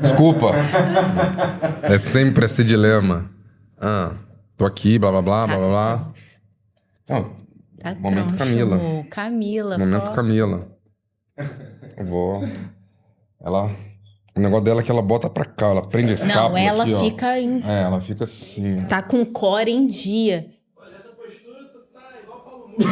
Desculpa. É sempre esse dilema. Tô aqui, blá, blá, blá, blá, blá, blá. Não, Tá momento troncho, Camila. amor. Camila, Momento pô. Camila. Eu vou... Ela... O negócio dela é que ela bota pra cá, ela prende a escápula Não, ela aqui, ó. fica em... Ela fica assim. Tá com core em dia. Olha, essa postura tu tá igual Paulo Musi.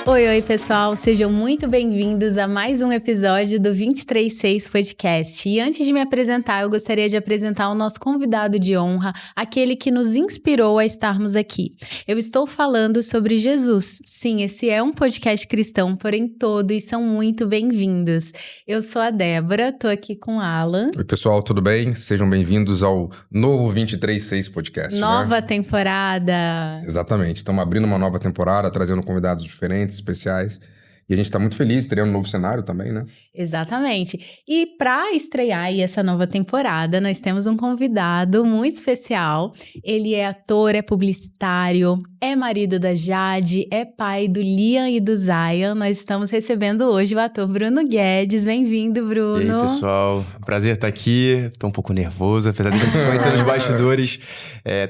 Oi, pessoal, sejam muito bem-vindos a mais um episódio do 236 Podcast. E antes de me apresentar, eu gostaria de apresentar o nosso convidado de honra, aquele que nos inspirou a estarmos aqui. Eu estou falando sobre Jesus. Sim, esse é um podcast cristão, porém todos são muito bem-vindos. Eu sou a Débora, tô aqui com o Alan. Oi, pessoal, tudo bem? Sejam bem-vindos ao novo 236 Podcast, Nova né? temporada. Exatamente. Estamos abrindo uma nova temporada, trazendo convidados diferentes, especiais. E a gente está muito feliz, estreando um novo cenário também, né? Exatamente. E para estrear aí essa nova temporada, nós temos um convidado muito especial. Ele é ator, é publicitário, é marido da Jade, é pai do Liam e do Zion. Nós estamos recebendo hoje o ator Bruno Guedes. Bem-vindo, Bruno. E aí, pessoal? Prazer estar aqui. Tô um pouco nervoso, apesar de a gente se conhecer nos bastidores.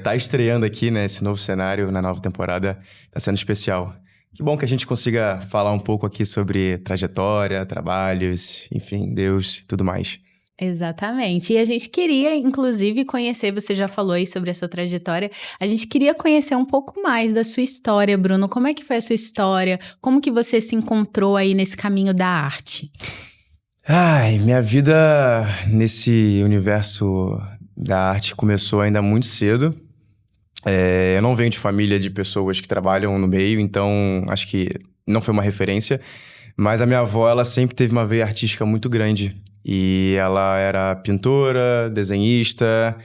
Tá estreando aqui, né, esse novo cenário na nova temporada. Tá sendo especial. Que bom que a gente consiga falar um pouco aqui sobre trajetória, trabalhos, enfim, Deus e tudo mais. Exatamente. E a gente queria, inclusive, conhecer, você já falou aí sobre a sua trajetória, a gente queria conhecer um pouco mais da sua história, Bruno. Como é que foi a sua história? Como que você se encontrou aí nesse caminho da arte? Ai, minha vida nesse universo da arte começou ainda muito cedo. Eu não venho de família de pessoas que trabalham no meio, então acho que não foi uma referência. Mas a minha avó, ela sempre teve uma veia artística muito grande. E ela era pintora, desenhista,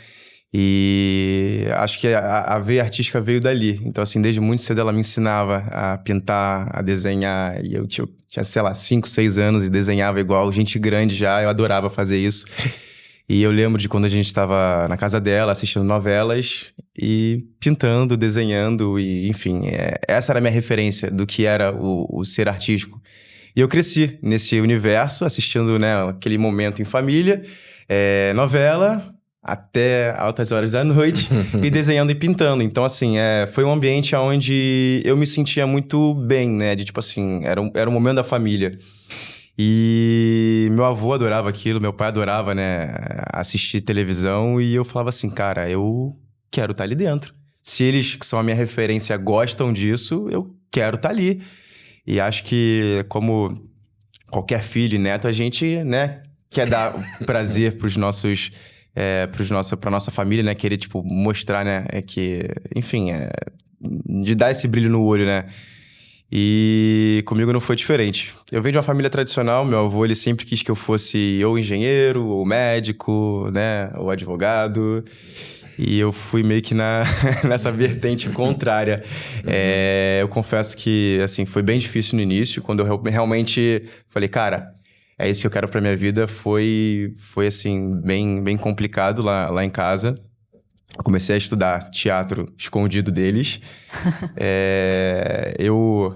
e acho que a veia artística veio dali. Então, assim, desde muito cedo ela me ensinava a pintar, a desenhar. E eu tinha, sei lá, 5, 6 anos e desenhava igual gente grande já. Eu adorava fazer isso. E eu lembro de quando a gente estava na casa dela, assistindo novelas e pintando, desenhando, e enfim, essa era a minha referência do que era o ser artístico. E eu cresci nesse universo, assistindo, né, aquele momento em família, novela, até altas horas da noite, e desenhando e pintando. Então, assim, foi um ambiente onde eu me sentia muito bem, né, de tipo assim, era um momento da família. E meu avô adorava aquilo, meu pai adorava, né, assistir televisão, e eu falava assim, cara, eu quero estar ali dentro. Se eles, que são a minha referência, gostam disso, eu quero estar ali. E acho que, como qualquer filho e neto, a gente, né, quer dar prazer pros nossos, pra nossa família, né, querer, tipo, mostrar, né, que, enfim, de dar esse brilho no olho, né. E comigo não foi diferente. Eu venho de uma família tradicional, meu avô, ele sempre quis que eu fosse ou engenheiro, ou médico, né, ou advogado. E eu fui meio que nessa vertente contrária. Eu confesso que, assim, foi bem difícil no início, quando eu realmente falei, cara, é isso que eu quero pra minha vida. Foi assim, bem complicado lá em casa. Eu comecei a estudar teatro escondido deles. Eu,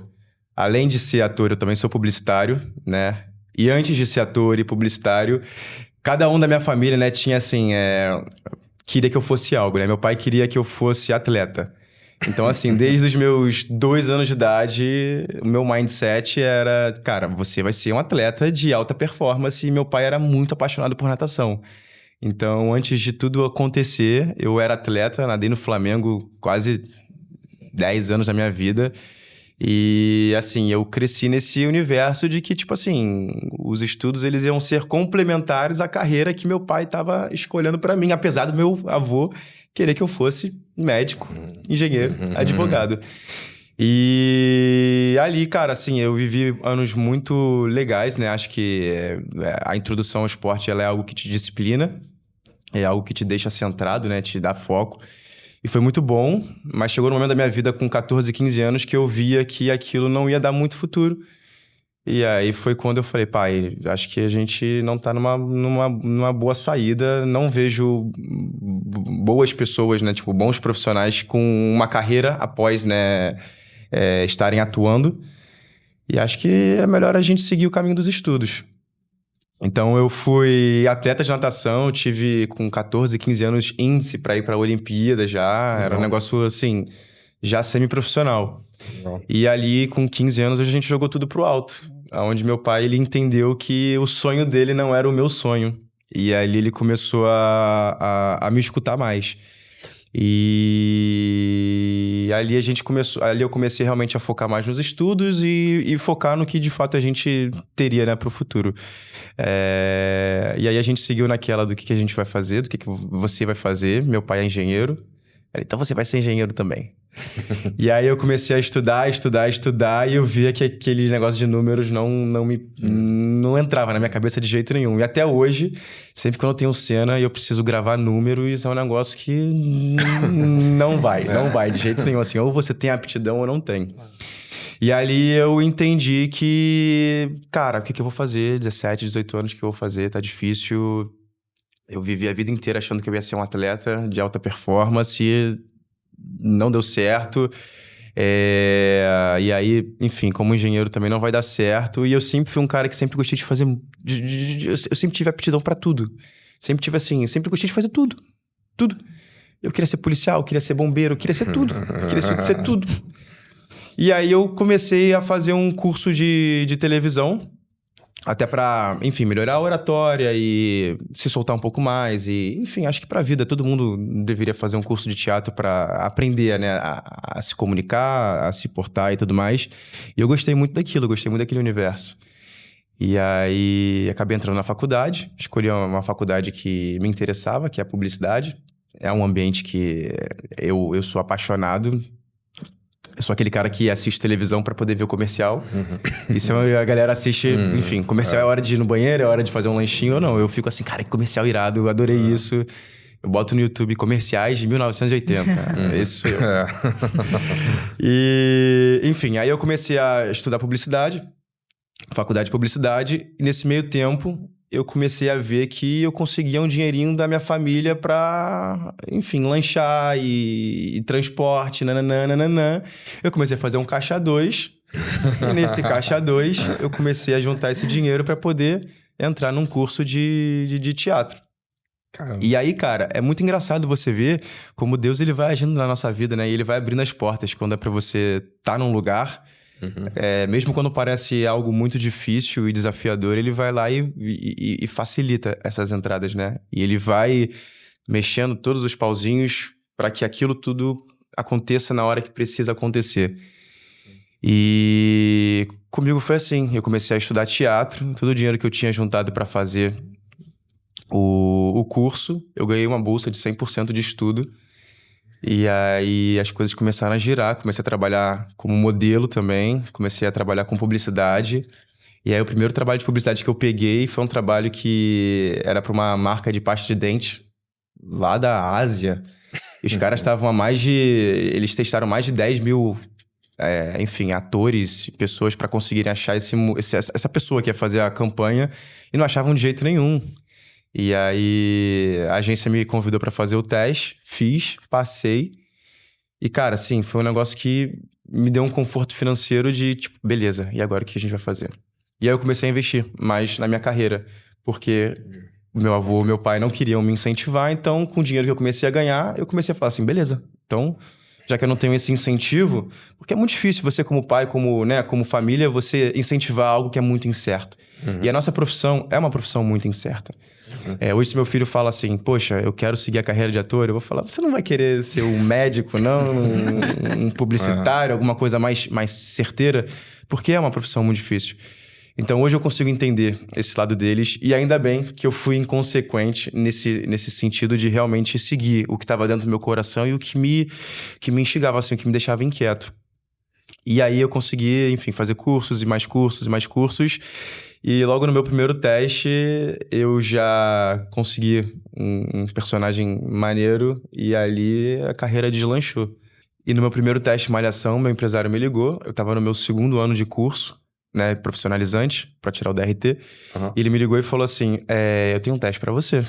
além de ser ator, eu também sou publicitário, né? E antes de ser ator e publicitário, cada um da minha família, né, tinha assim... queria que eu fosse algo, né? Meu pai queria que eu fosse atleta. Então, assim, desde os meus 2 anos de idade, o meu mindset era... Cara, você vai ser um atleta de alta performance. E meu pai era muito apaixonado por natação. Então, antes de tudo acontecer, eu era atleta, nadei no Flamengo quase 10 anos da minha vida. E, assim, eu cresci nesse universo de que, tipo assim, os estudos, eles iam ser complementares à carreira que meu pai estava escolhendo para mim, apesar do meu avô querer que eu fosse médico, engenheiro, advogado. E ali, cara, assim, eu vivi anos muito legais, né? Acho que a introdução ao esporte, ela é algo que te disciplina, é algo que te deixa centrado, né? Te dá foco. E foi muito bom, mas chegou no momento da minha vida com 14, 15 anos que eu via que aquilo não ia dar muito futuro. E aí foi quando eu falei, pai, acho que a gente não tá numa boa saída, não vejo boas pessoas, né, tipo, bons profissionais com uma carreira após, né, estarem atuando. E acho que é melhor a gente seguir o caminho dos estudos. Então eu fui atleta de natação, tive com 14, 15 anos índice para ir para a Olimpíada já, era um negócio assim, já semi-profissional. Legal. E ali com 15 anos a gente jogou tudo pro alto, onde meu pai ele entendeu que o sonho dele não era o meu sonho. E ali ele começou a me escutar mais. E ali eu comecei realmente a focar mais nos estudos e focar no que de fato a gente teria, né, pro futuro. E aí a gente seguiu naquela do que a gente vai fazer, do que você vai fazer. Meu pai é engenheiro. Então você vai ser engenheiro também. E aí eu comecei a estudar, e eu via que aquele negócio de números não entrava na minha cabeça de jeito nenhum. E até hoje, sempre quando eu tenho cena e eu preciso gravar números, é um negócio que não vai de jeito nenhum. Assim, ou você tem aptidão ou não tem. E ali eu entendi que, cara, o que eu vou fazer? 17, 18 anos, o que eu vou fazer? Tá difícil. Eu vivi a vida inteira achando que eu ia ser um atleta de alta performance, não deu certo. E aí, enfim, como engenheiro também não vai dar certo. E eu sempre fui um cara que sempre gostei de fazer... eu sempre tive aptidão pra tudo. Sempre tive assim, sempre gostei de fazer tudo. Tudo. Eu queria ser policial, queria ser bombeiro, queria ser tudo. Queria ser tudo. E aí eu comecei a fazer um curso de televisão, até pra, enfim, melhorar a oratória e se soltar um pouco mais. E, enfim, acho que pra vida todo mundo deveria fazer um curso de teatro pra aprender, né, a se comunicar, a se portar e tudo mais. E eu gostei muito daquilo, gostei muito daquele universo. E aí acabei entrando na faculdade, escolhi uma faculdade que me interessava, que é a publicidade. É um ambiente que eu sou apaixonado. Eu sou aquele cara que assiste televisão pra poder ver o comercial. Isso a galera assiste, enfim, comercial é hora de ir no banheiro, é hora de fazer um lanchinho ou não. Eu fico assim, cara, que comercial irado, eu adorei isso. Eu boto no YouTube comerciais de 1980. Esse sou eu. E, enfim, aí eu comecei a estudar publicidade, faculdade de publicidade, e nesse meio tempo eu comecei a ver que eu conseguia um dinheirinho da minha família pra, enfim, lanchar e transporte, nananã. Eu comecei a fazer um caixa 2, e nesse caixa 2 eu comecei a juntar esse dinheiro pra poder entrar num curso de teatro. Caramba. E aí, cara, é muito engraçado você ver como Deus ele vai agindo na nossa vida, né? E ele vai abrindo as portas quando é pra você estar num lugar. Mesmo quando parece algo muito difícil e desafiador, ele vai lá e facilita essas entradas, né? E ele vai mexendo todos os pauzinhos para que aquilo tudo aconteça na hora que precisa acontecer. E comigo foi assim, eu comecei a estudar teatro, todo o dinheiro que eu tinha juntado para fazer o curso, eu ganhei uma bolsa de 100% de estudo. E aí as coisas começaram a girar, comecei a trabalhar como modelo também, comecei a trabalhar com publicidade. E aí o primeiro trabalho de publicidade que eu peguei foi um trabalho que era para uma marca de pasta de dente lá da Ásia. E os caras estavam eles testaram mais de 10 mil, enfim, atores, pessoas para conseguirem achar essa pessoa que ia fazer a campanha e não achavam de jeito nenhum. E aí a agência me convidou pra fazer o teste, fiz, passei. E, cara, assim, foi um negócio que me deu um conforto financeiro de, tipo, beleza, e agora o que a gente vai fazer? E aí eu comecei a investir mais na minha carreira, porque meu avô, meu pai não queriam me incentivar, então com o dinheiro que eu comecei a ganhar, eu comecei a falar assim, beleza, então, já que eu não tenho esse incentivo, porque é muito difícil você como pai, como família, você incentivar algo que é muito incerto. E a nossa profissão é uma profissão muito incerta. Hoje se meu filho fala assim, poxa, eu quero seguir a carreira de ator, eu vou falar, você não vai querer ser um médico, não? Um publicitário, alguma coisa mais certeira? Porque é uma profissão muito difícil. Então hoje eu consigo entender esse lado deles e ainda bem que eu fui inconsequente nesse sentido de realmente seguir o que estava dentro do meu coração e o que me instigava, assim, o que me deixava inquieto. E aí eu consegui, enfim, fazer cursos e mais cursos e mais cursos. E logo no meu primeiro teste, eu já consegui um personagem maneiro e ali a carreira deslanchou. E no meu primeiro teste de malhação, meu empresário me ligou. Eu tava no meu segundo ano de curso né, profissionalizante pra tirar o DRT. Aham. E ele me ligou e falou assim, eu tenho um teste pra você.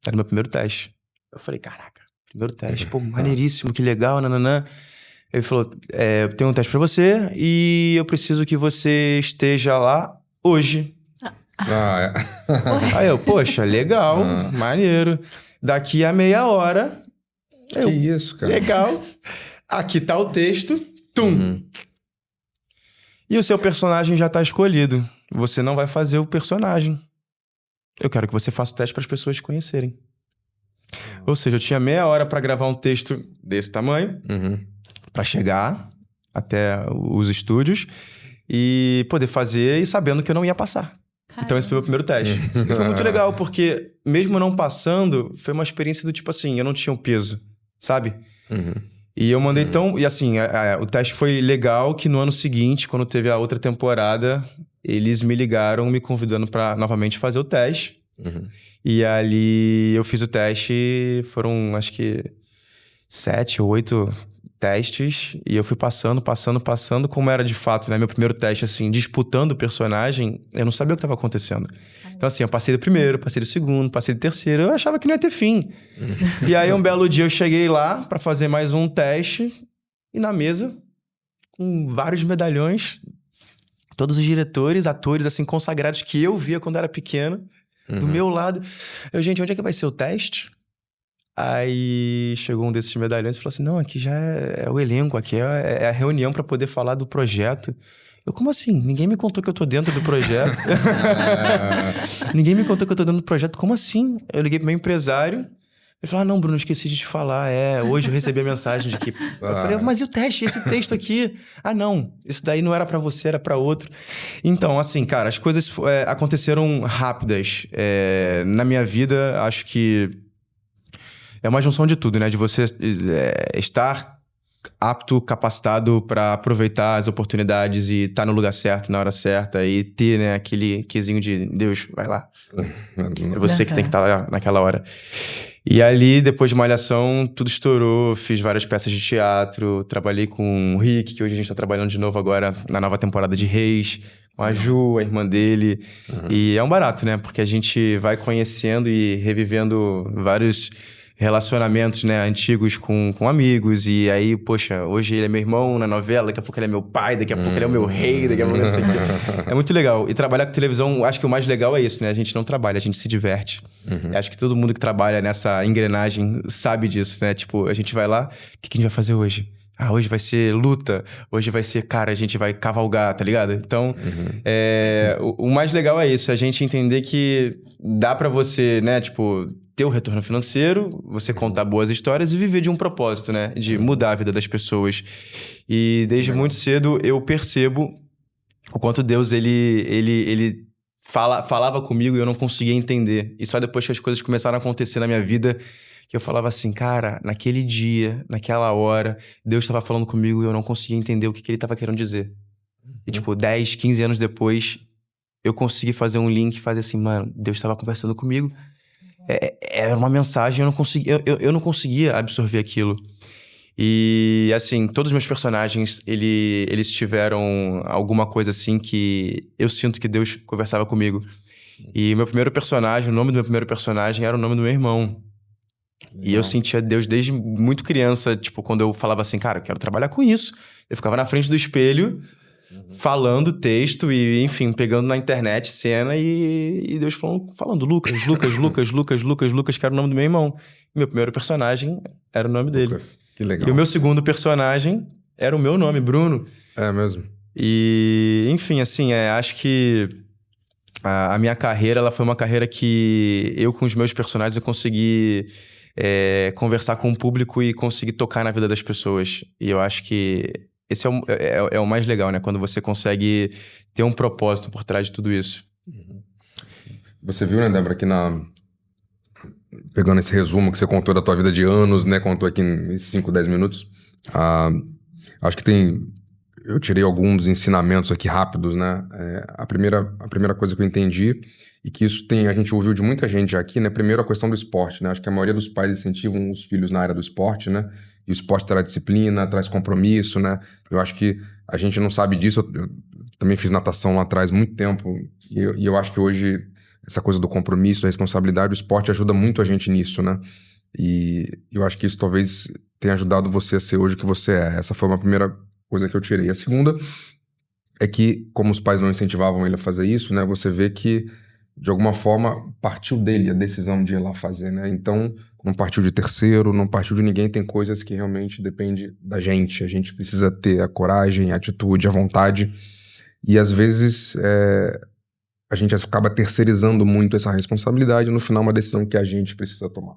Era o meu primeiro teste. Eu falei, caraca, primeiro teste, pô, maneiríssimo, que legal, nananã. Ele falou, eu tenho um teste pra você e eu preciso que você esteja lá hoje. Ah, é. Aí eu, poxa, legal, maneiro. Daqui a meia hora... Que isso, cara? Legal. Aqui tá o texto. Tum. E o seu personagem já tá escolhido. Você não vai fazer o personagem. Eu quero que você faça o teste para as pessoas te conhecerem. Ou seja, eu tinha meia hora para gravar um texto desse tamanho, para chegar até os estúdios e poder fazer e sabendo que eu não ia passar. Então esse foi o meu primeiro teste. E foi muito legal, porque mesmo não passando, foi uma experiência do tipo assim, eu não tinha um peso, sabe? E eu mandei tão... E assim, o teste foi legal que no ano seguinte, quando teve a outra temporada, eles me ligaram me convidando pra novamente fazer o teste. E ali eu fiz o teste, foram acho que 7 ou 8 testes. E eu fui passando. Como era de fato, né? Meu primeiro teste, assim, disputando o personagem, eu não sabia o que estava acontecendo. Então assim, eu passei do primeiro, passei do segundo, passei do terceiro. Eu achava que não ia ter fim. E aí um belo dia eu cheguei lá pra fazer mais um teste. E na mesa, com vários medalhões, todos os diretores, atores, assim, consagrados que eu via quando era pequeno, do meu lado. Eu, gente, onde é que vai ser o teste? Aí chegou um desses medalhões e falou assim, não, aqui já é o elenco, aqui é a reunião pra poder falar do projeto. Eu, como assim? Ninguém me contou que eu tô dentro do projeto. Ninguém me contou que eu tô dentro do projeto. Como assim? Eu liguei pro meu empresário. Ele falou, não, Bruno, esqueci de te falar. Hoje eu recebi a mensagem de que... Eu falei, mas e o teste? Esse texto aqui? Ah, não. Esse daí não era pra você, era pra outro. Então, assim, cara, as coisas aconteceram rápidas. Na minha vida, acho que é uma junção de tudo, né? De você estar apto, capacitado pra aproveitar as oportunidades e estar no lugar certo, na hora certa. E ter, né, aquele quesinho de, Deus, vai lá. É você que tem que estar lá naquela hora. E ali, depois de Malhação, tudo estourou. Fiz várias peças de teatro. Trabalhei com o Rick, que hoje a gente tá trabalhando de novo agora na nova temporada de Reis. Com a Ju, a irmã dele. E é um barato, né? Porque a gente vai conhecendo e revivendo vários relacionamentos, né, antigos com amigos. E aí, poxa, hoje ele é meu irmão na novela, daqui a pouco ele é meu pai, daqui a pouco ele é o meu rei, daqui a pouco não sei o quê. É muito legal. E trabalhar com televisão, acho que o mais legal é isso, né? A gente não trabalha, a gente se diverte. Acho que todo mundo que trabalha nessa engrenagem sabe disso, né? Tipo, a gente vai lá, o que a gente vai fazer hoje? Ah, hoje vai ser luta, hoje vai ser, cara, a gente vai cavalgar, tá ligado? Então, o mais legal é isso, a gente entender que dá pra você, né, tipo, ter o retorno financeiro, você contar boas histórias e viver de um propósito, né? De mudar a vida das pessoas. E desde muito cedo eu percebo o quanto Deus, ele falava comigo e eu não conseguia entender. E só depois que as coisas começaram a acontecer na minha vida, que eu falava assim, cara, naquele dia, naquela hora, Deus estava falando comigo e eu não conseguia entender o que ele estava querendo dizer. E tipo, 10, 15 anos depois, eu consegui fazer um link e fazer assim, mano, Deus estava conversando comigo. Era uma mensagem, eu não conseguia absorver aquilo. E, assim, todos os meus personagens, eles tiveram alguma coisa assim que eu sinto que Deus conversava comigo. E meu primeiro personagem, o nome do meu primeiro personagem era o nome do meu irmão. E eu sentia Deus desde muito criança, tipo, quando eu falava assim, cara, eu quero trabalhar com isso. Eu ficava na frente do espelho, falando texto e, enfim, pegando na internet cena e Deus falando Lucas, que era o nome do meu irmão. Meu primeiro personagem era o nome dele. Lucas, que legal. E o meu segundo personagem era o meu nome, Bruno. É mesmo? E, enfim, assim, acho que a minha carreira, ela foi uma carreira que eu, com os meus personagens, eu consegui conversar com o público e conseguir tocar na vida das pessoas. E eu acho que esse é o mais legal, né? Quando você consegue ter um propósito por trás de tudo isso. Você viu, né, Débora, aqui pegando esse resumo que você contou da tua vida de anos, né? Contou aqui em 5, 10 minutos. Acho que eu tirei alguns ensinamentos aqui rápidos, né? A primeira coisa que eu entendi, e que isso a gente ouviu de muita gente aqui, né? Primeiro, a questão do esporte, né? Acho que a maioria dos pais incentivam os filhos na área do esporte, né? E o esporte traz disciplina, traz compromisso, né? Eu acho que a gente não sabe disso. Eu também fiz natação lá atrás muito tempo. E eu acho que hoje, essa coisa do compromisso, da responsabilidade, o esporte ajuda muito a gente nisso, né? E eu acho que isso talvez tenha ajudado você a ser hoje o que você é. Essa foi uma primeira coisa que eu tirei. A segunda é que, como os pais não incentivavam ele a fazer isso, né? Você vê que, de alguma forma, partiu dele a decisão de ir lá fazer, né? Então, não partiu de terceiro, não partiu de ninguém. Tem coisas que realmente dependem da gente. A gente precisa ter a coragem, a atitude, a vontade. E, às vezes, a gente acaba terceirizando muito essa responsabilidade. No final, é uma decisão que a gente precisa tomar.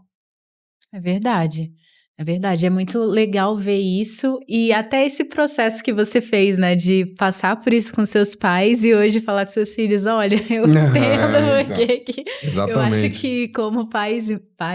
É verdade. É verdade, é muito legal ver isso e até esse processo que você fez, né, de passar por isso com seus pais e hoje falar com seus filhos, olha, eu entendo porque eu acho que como pai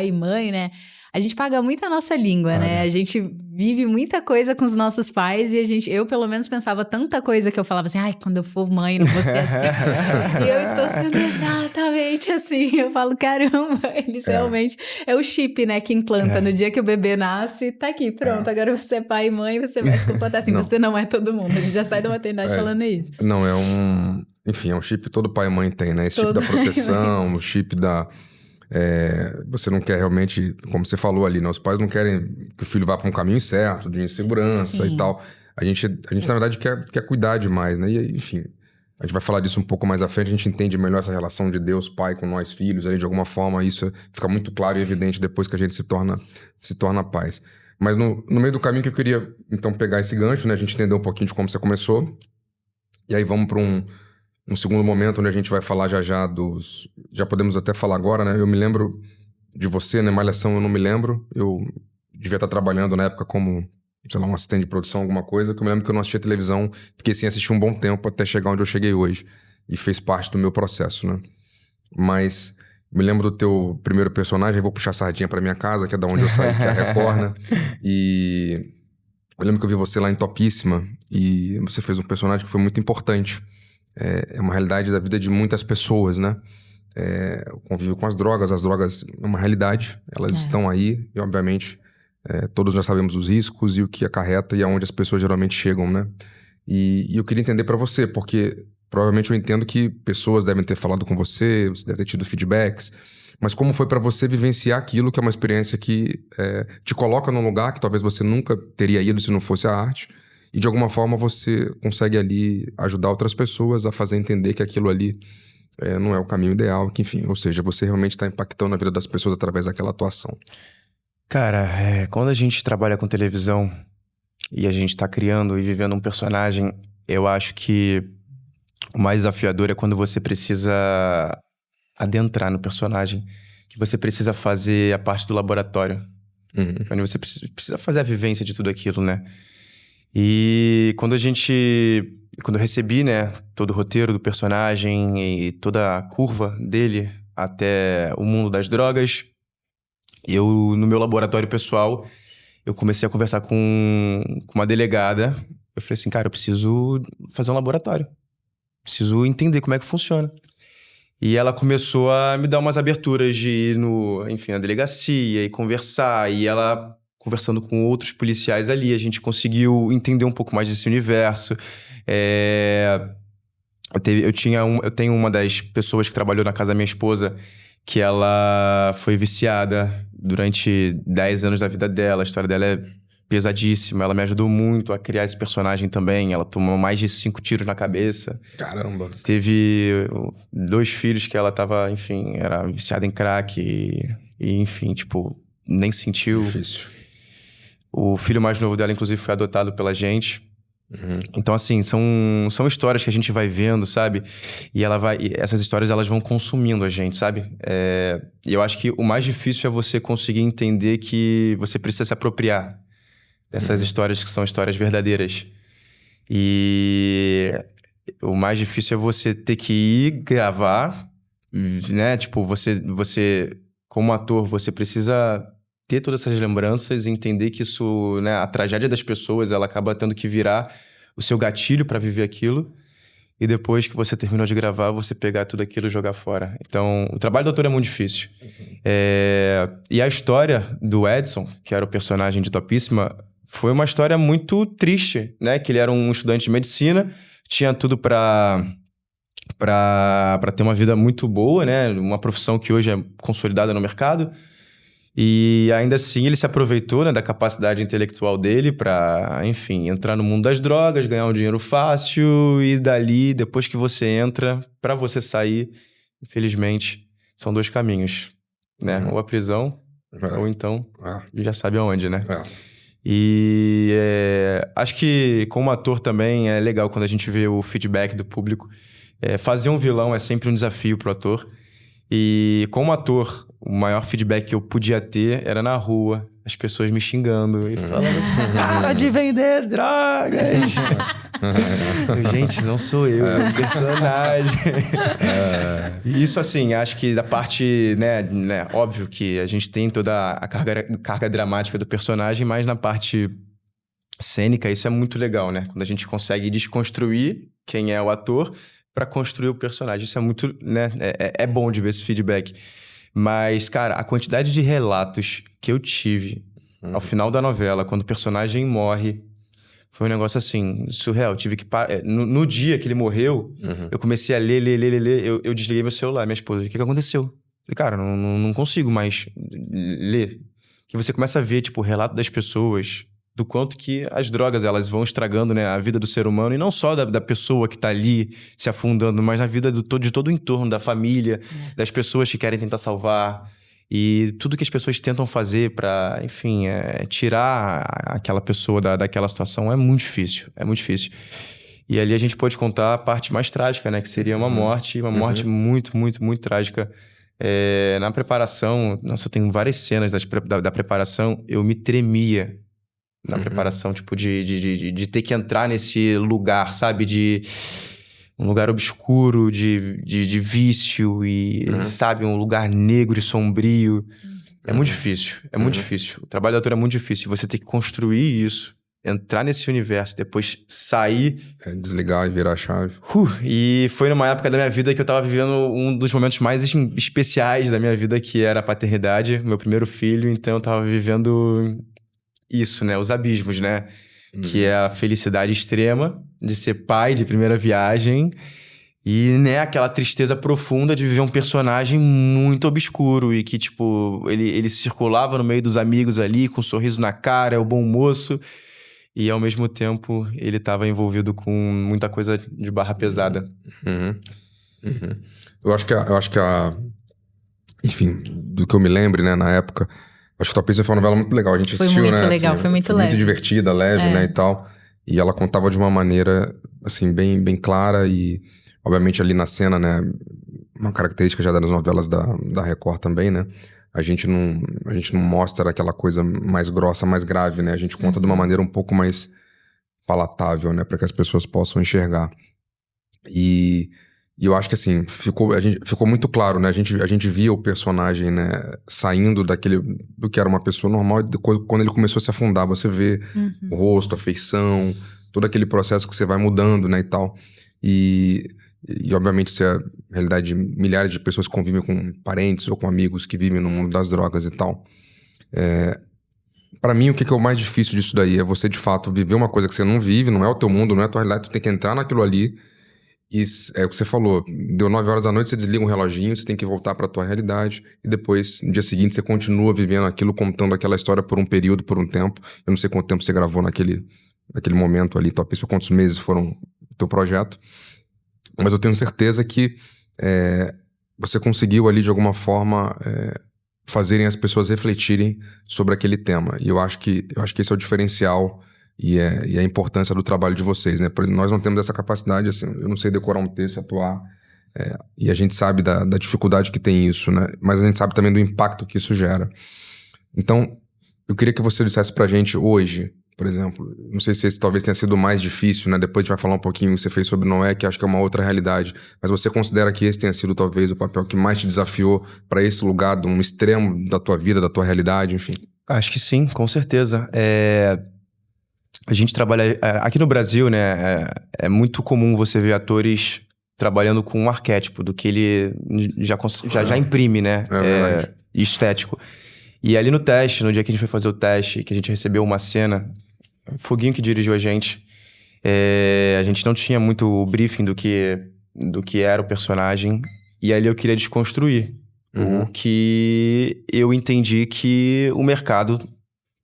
e mãe, né, a gente paga muito a nossa língua, né, a gente vive muita coisa com os nossos pais e eu pelo menos pensava tanta coisa que eu falava assim, ai, quando eu for mãe não vou ser assim, e eu estou sendo exatamente assim, eu falo, caramba, eles realmente, é o chip, né, que implanta no dia que o bebê nasce, tá aqui, pronto, agora você é pai e mãe, você vai se comportar assim, você não é todo mundo, a gente já sai da maternidade falando isso. Não, enfim, é um chip que todo pai e mãe tem, né, esse chip da proteção, o chip da... você não quer realmente, como você falou ali, né? Os pais não querem que o filho vá para um caminho certo, de insegurança e tal. A gente na verdade, quer cuidar demais, né? E, enfim, a gente vai falar disso um pouco mais à frente, a gente entende melhor essa relação de Deus, pai, com nós filhos, ali, de alguma forma, isso fica muito claro e evidente depois que a gente se torna pais. Mas no meio do caminho que eu queria, então, pegar esse gancho, né? A gente entendeu um pouquinho de como você começou, e aí vamos para um segundo momento onde a gente vai falar já dos... Já podemos até falar agora, né? Eu me lembro de você, né? Malhação eu não me lembro. Eu devia estar trabalhando na época como, sei lá, um assistente de produção, alguma coisa. Que eu me lembro que eu não assistia televisão. Fiquei sem assistir um bom tempo até chegar onde eu cheguei hoje. E fez parte do meu processo, né? Mas me lembro do teu primeiro personagem. Eu vou puxar a sardinha pra minha casa, que é da onde eu saí, que é a Record, né? E eu lembro que eu vi você lá em Topíssima. E você fez um personagem que foi muito importante. É uma realidade da vida de muitas pessoas, né? O convívio com as drogas é uma realidade, elas estão aí e, obviamente, todos nós sabemos os riscos e o que acarreta e aonde as pessoas geralmente chegam, né? E eu queria entender pra você, porque provavelmente eu entendo que pessoas devem ter falado com você deve ter tido feedbacks, mas como foi pra você vivenciar aquilo que é uma experiência que te coloca num lugar que talvez você nunca teria ido se não fosse a arte, e de alguma forma você consegue ali ajudar outras pessoas a fazer entender que aquilo ali não é o caminho ideal, que enfim, ou seja, você realmente está impactando a vida das pessoas através daquela atuação. Cara, quando a gente trabalha com televisão e a gente tá criando e vivendo um personagem, eu acho que o mais desafiador é quando você precisa adentrar no personagem, que você precisa fazer a parte do laboratório. Quando você precisa fazer a vivência de tudo aquilo, né? E quando eu recebi, né, todo o roteiro do personagem e toda a curva dele até o mundo das drogas, no meu laboratório pessoal, eu comecei a conversar com uma delegada. Eu falei assim, cara, eu preciso fazer um laboratório. Preciso entender como é que funciona. E ela começou a me dar umas aberturas de ir na delegacia e conversar. E ela... conversando com outros policiais ali, a gente conseguiu entender um pouco mais desse universo. Eu tenho uma das pessoas que trabalhou na casa da minha esposa, que ela foi viciada durante 10 anos da vida dela. A história dela é pesadíssima. Ela me ajudou muito a criar esse personagem também. Ela tomou mais de 5 tiros na cabeça. Caramba! Teve 2 filhos que ela tava, enfim, era viciada em crack. E enfim, tipo, nem sentiu. Difícil. O filho mais novo dela, inclusive, foi adotado pela gente. Então, assim, são histórias que a gente vai vendo, sabe? E essas histórias, elas vão consumindo a gente, sabe? E eu acho que o mais difícil é você conseguir entender que você precisa se apropriar dessas histórias que são histórias verdadeiras. E o mais difícil é você ter que ir gravar, né? Tipo, você como ator, você precisa ter todas essas lembranças e entender que isso, né, a tragédia das pessoas, ela acaba tendo que virar o seu gatilho para viver aquilo. E depois que você terminou de gravar, você pegar tudo aquilo e jogar fora. Então, o trabalho do ator é muito difícil. E a história do Edson, que era o personagem de Topíssima, foi uma história muito triste, né? Que ele era um estudante de medicina, tinha tudo para ter uma vida muito boa, né? Uma profissão que hoje é consolidada no mercado. E ainda assim ele se aproveitou, né, da capacidade intelectual dele para, enfim, entrar no mundo das drogas, ganhar um dinheiro fácil e dali, depois que você entra, para você sair, infelizmente, são 2 caminhos, né? Ou a prisão, ou então já sabe aonde, né? E acho que como ator também é legal quando a gente vê o feedback do público. Fazer um vilão é sempre um desafio pro ator. E como ator, o maior feedback que eu podia ter era na rua, as pessoas me xingando e falando: para de vender drogas! Gente, não sou eu, é um personagem. E isso, assim, acho que da parte, né, óbvio que a gente tem toda a carga dramática do personagem, mas na parte cênica isso é muito legal, né? Quando a gente consegue desconstruir quem é o ator para construir o personagem. Isso é muito, né? É bom de ver esse feedback. Mas, cara, a quantidade de relatos que eu tive ao final da novela, quando o personagem morre, foi um negócio assim, surreal. Eu tive que parar. No dia que ele morreu, eu comecei a ler. Eu desliguei meu celular, minha esposa. O que aconteceu? Falei, cara, não consigo mais ler. Que você começa a ver, tipo, o relato das pessoas, do quanto que as drogas, elas vão estragando, né, a vida do ser humano, e não só da pessoa que tá ali se afundando, mas na vida de todo o entorno, da família, das pessoas que querem tentar salvar, e tudo que as pessoas tentam fazer pra, enfim, tirar aquela pessoa daquela situação é muito difícil, E ali a gente pode contar a parte mais trágica, né, que seria uma morte muito, muito, muito trágica. Na preparação, nossa, eu tenho várias cenas da preparação, eu me tremia na preparação, tipo, de ter que entrar nesse lugar, sabe? De um lugar obscuro, de vício e, sabe? Um lugar negro e sombrio. É muito difícil, muito difícil. O trabalho do ator é muito difícil. Você tem que construir isso, entrar nesse universo, depois sair... desligar e virar a chave. E foi numa época da minha vida que eu tava vivendo um dos momentos mais especiais da minha vida, que era a paternidade, meu primeiro filho. Então eu tava vivendo... isso, né? Os abismos, né? Que é a felicidade extrema de ser pai de primeira viagem e, né, aquela tristeza profunda de viver um personagem muito obscuro e que, tipo, ele circulava no meio dos amigos ali com um sorriso na cara, é o bom moço, e ao mesmo tempo ele estava envolvido com muita coisa de barra pesada. Eu acho que enfim, do que eu me lembre, né, na época, acho que Topíssima foi uma novela muito legal. A gente assistiu, né? Foi muito legal, assim, foi muito leve. Muito divertida, leve, né? E tal. E ela contava de uma maneira, assim, bem, bem clara e, obviamente, ali na cena, né? Uma característica já das novelas da Record também, né? A gente não mostra aquela coisa mais grossa, mais grave, né? A gente conta de uma maneira um pouco mais palatável, né? Para que as pessoas possam enxergar. E eu acho que, assim, ficou muito claro, né? A gente via o personagem, né, saindo do que era uma pessoa normal, e quando ele começou a se afundar, você vê o rosto, a feição, todo aquele processo que você vai mudando, né, e tal. E obviamente, isso é a realidade de milhares de pessoas que convivem com parentes ou com amigos que vivem no mundo das drogas e tal. Pra mim, o que é o mais difícil disso daí é você, de fato, viver uma coisa que você não vive, não é o teu mundo, não é a tua realidade, tu tem que entrar naquilo ali. E é o que você falou, deu 9 horas da noite, você desliga um reloginho, você tem que voltar pra tua realidade e depois, no dia seguinte, você continua vivendo aquilo, contando aquela história por um período, por um tempo. Eu não sei quanto tempo você gravou naquele momento ali, talvez quantos meses foram o teu projeto, mas eu tenho certeza que você conseguiu ali, de alguma forma, fazerem as pessoas refletirem sobre aquele tema. E eu acho que esse é o diferencial e a importância do trabalho de vocês, né? Por exemplo, nós não temos essa capacidade, assim, eu não sei decorar um texto, atuar, e a gente sabe da dificuldade que tem isso, né? Mas a gente sabe também do impacto que isso gera. Então, eu queria que você dissesse pra gente hoje, por exemplo, não sei se esse talvez tenha sido o mais difícil, né? Depois a gente vai falar um pouquinho o que você fez sobre Noé, que acho que é uma outra realidade, mas você considera que esse tenha sido talvez o papel que mais te desafiou pra esse lugar, de um extremo da tua vida, da tua realidade, enfim? Acho que sim, com certeza. A gente trabalha... Aqui no Brasil, né, é muito comum você ver atores trabalhando com um arquétipo do que ele já imprime, né? verdade. Estético. E ali no teste, no dia que a gente foi fazer o teste, que a gente recebeu uma cena, Foguinho que dirigiu a gente não tinha muito o briefing do que era o personagem. E ali eu queria desconstruir o que eu entendi que o mercado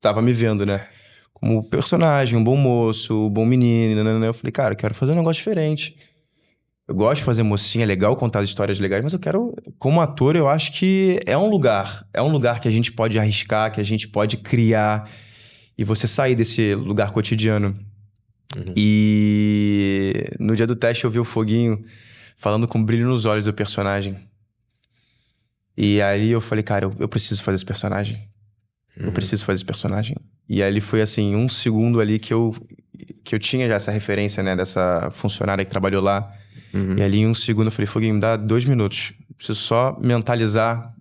tava me vendo, né? Como personagem, um bom moço, um bom menino, né? Eu falei, cara, eu quero fazer um negócio diferente. Eu gosto de fazer mocinha, é legal contar histórias legais, mas eu quero, como ator, eu acho que é um lugar que a gente pode arriscar, que a gente pode criar e você sair desse lugar cotidiano. E no dia do teste eu vi o Foguinho falando com brilho nos olhos do personagem. E aí eu falei, cara, eu preciso fazer esse personagem. Eu preciso fazer esse personagem. E aí foi assim, um segundo ali que eu tinha já essa referência, né, dessa funcionária que trabalhou lá. E ali em um segundo eu falei, Foguinho, me dá 2 minutos. Eu preciso só mentalizar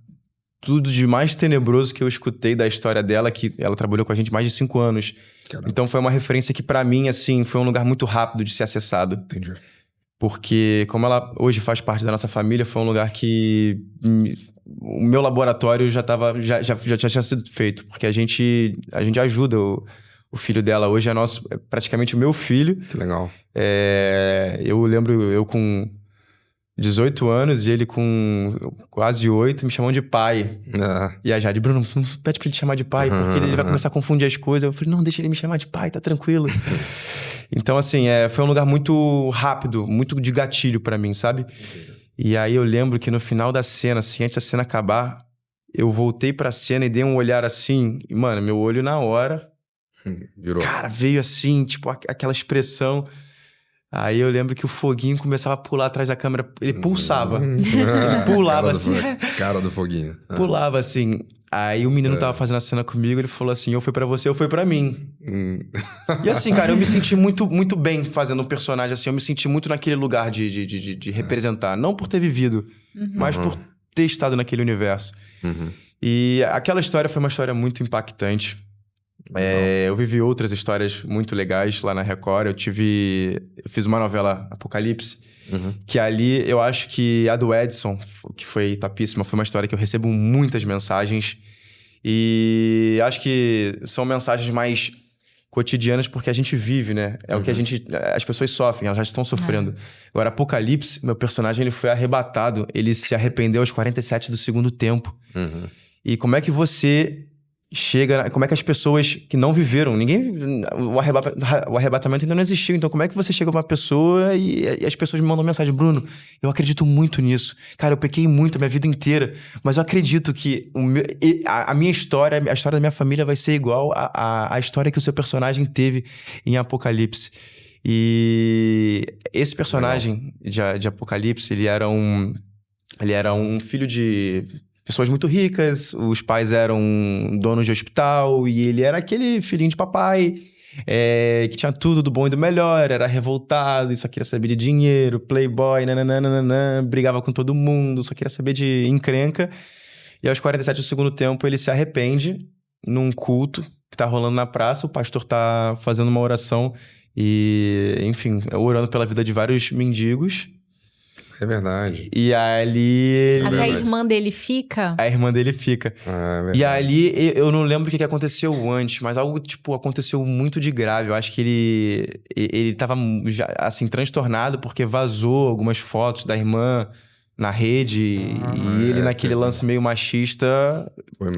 tudo de mais tenebroso que eu escutei da história dela, que ela trabalhou com a gente mais de 5 anos. Caramba. Então foi uma referência que pra mim, assim, foi um lugar muito rápido de ser acessado. Entendi. Porque como ela hoje faz parte da nossa família, foi um lugar que o meu laboratório já tinha sido feito. Porque a gente ajuda o filho dela. Hoje é praticamente o meu filho. Que legal. Eu lembro, eu com 18 anos e ele com quase 8, me chamam de pai. E a Jade, Bruno, não pede pra ele te chamar de pai, porque ele vai começar a confundir as coisas. Eu falei, não, deixa ele me chamar de pai, tá tranquilo. Então, assim, foi um lugar muito rápido, muito de gatilho pra mim, sabe? E aí eu lembro que no final da cena, assim, antes da cena acabar, eu voltei pra cena e dei um olhar assim, e, mano, meu olho na hora... Virou. Cara, veio assim, tipo, aquela expressão... Aí eu lembro que o Foguinho começava a pular atrás da câmera. Ele pulsava. Ele pulava assim. Cara do Foguinho. Pulava assim. Aí o menino tava fazendo a cena comigo, ele falou assim, eu fui pra você, eu fui pra mim. E assim, cara, eu me senti muito, muito bem fazendo um personagem assim. Eu me senti muito naquele lugar de representar. Não por ter vivido, mas por ter estado naquele universo. E aquela história foi uma história muito impactante. Eu vivi outras histórias muito legais lá na Record. Eu fiz uma novela, Apocalipse, que ali eu acho que a do Edson, que foi topíssima, foi uma história que eu recebo muitas mensagens. E acho que são mensagens mais cotidianas porque a gente vive, né? É o que as pessoas sofrem, elas já estão sofrendo. Agora, Apocalipse, meu personagem, ele foi arrebatado. Ele se arrependeu aos 47 do segundo tempo. E como é que você... como é que as pessoas que não viveram, o arrebatamento ainda não existiu, então como é que você chega pra uma pessoa e as pessoas me mandam mensagem, Bruno, eu acredito muito nisso, cara, eu pequei muito a minha vida inteira, mas eu acredito que a minha história, a história da minha família vai ser igual à história que o seu personagem teve em Apocalipse. E esse personagem de Apocalipse, ele era um filho de... pessoas muito ricas, os pais eram donos de hospital e ele era aquele filhinho de papai que tinha tudo do bom e do melhor, era revoltado, só queria saber de dinheiro, playboy, nananana, brigava com todo mundo, só queria saber de encrenca. E aos 47 do segundo tempo ele se arrepende num culto que tá rolando na praça, o pastor tá fazendo uma oração e, enfim, orando pela vida de vários mendigos. É verdade. E ali... Até a irmã dele fica? A irmã dele fica. É verdade. E ali, eu não lembro o que aconteceu antes, mas algo, tipo, aconteceu muito de grave. Eu acho que ele tava, já, assim, transtornado porque vazou algumas fotos da irmã na rede. E ele naquele lance meio machista...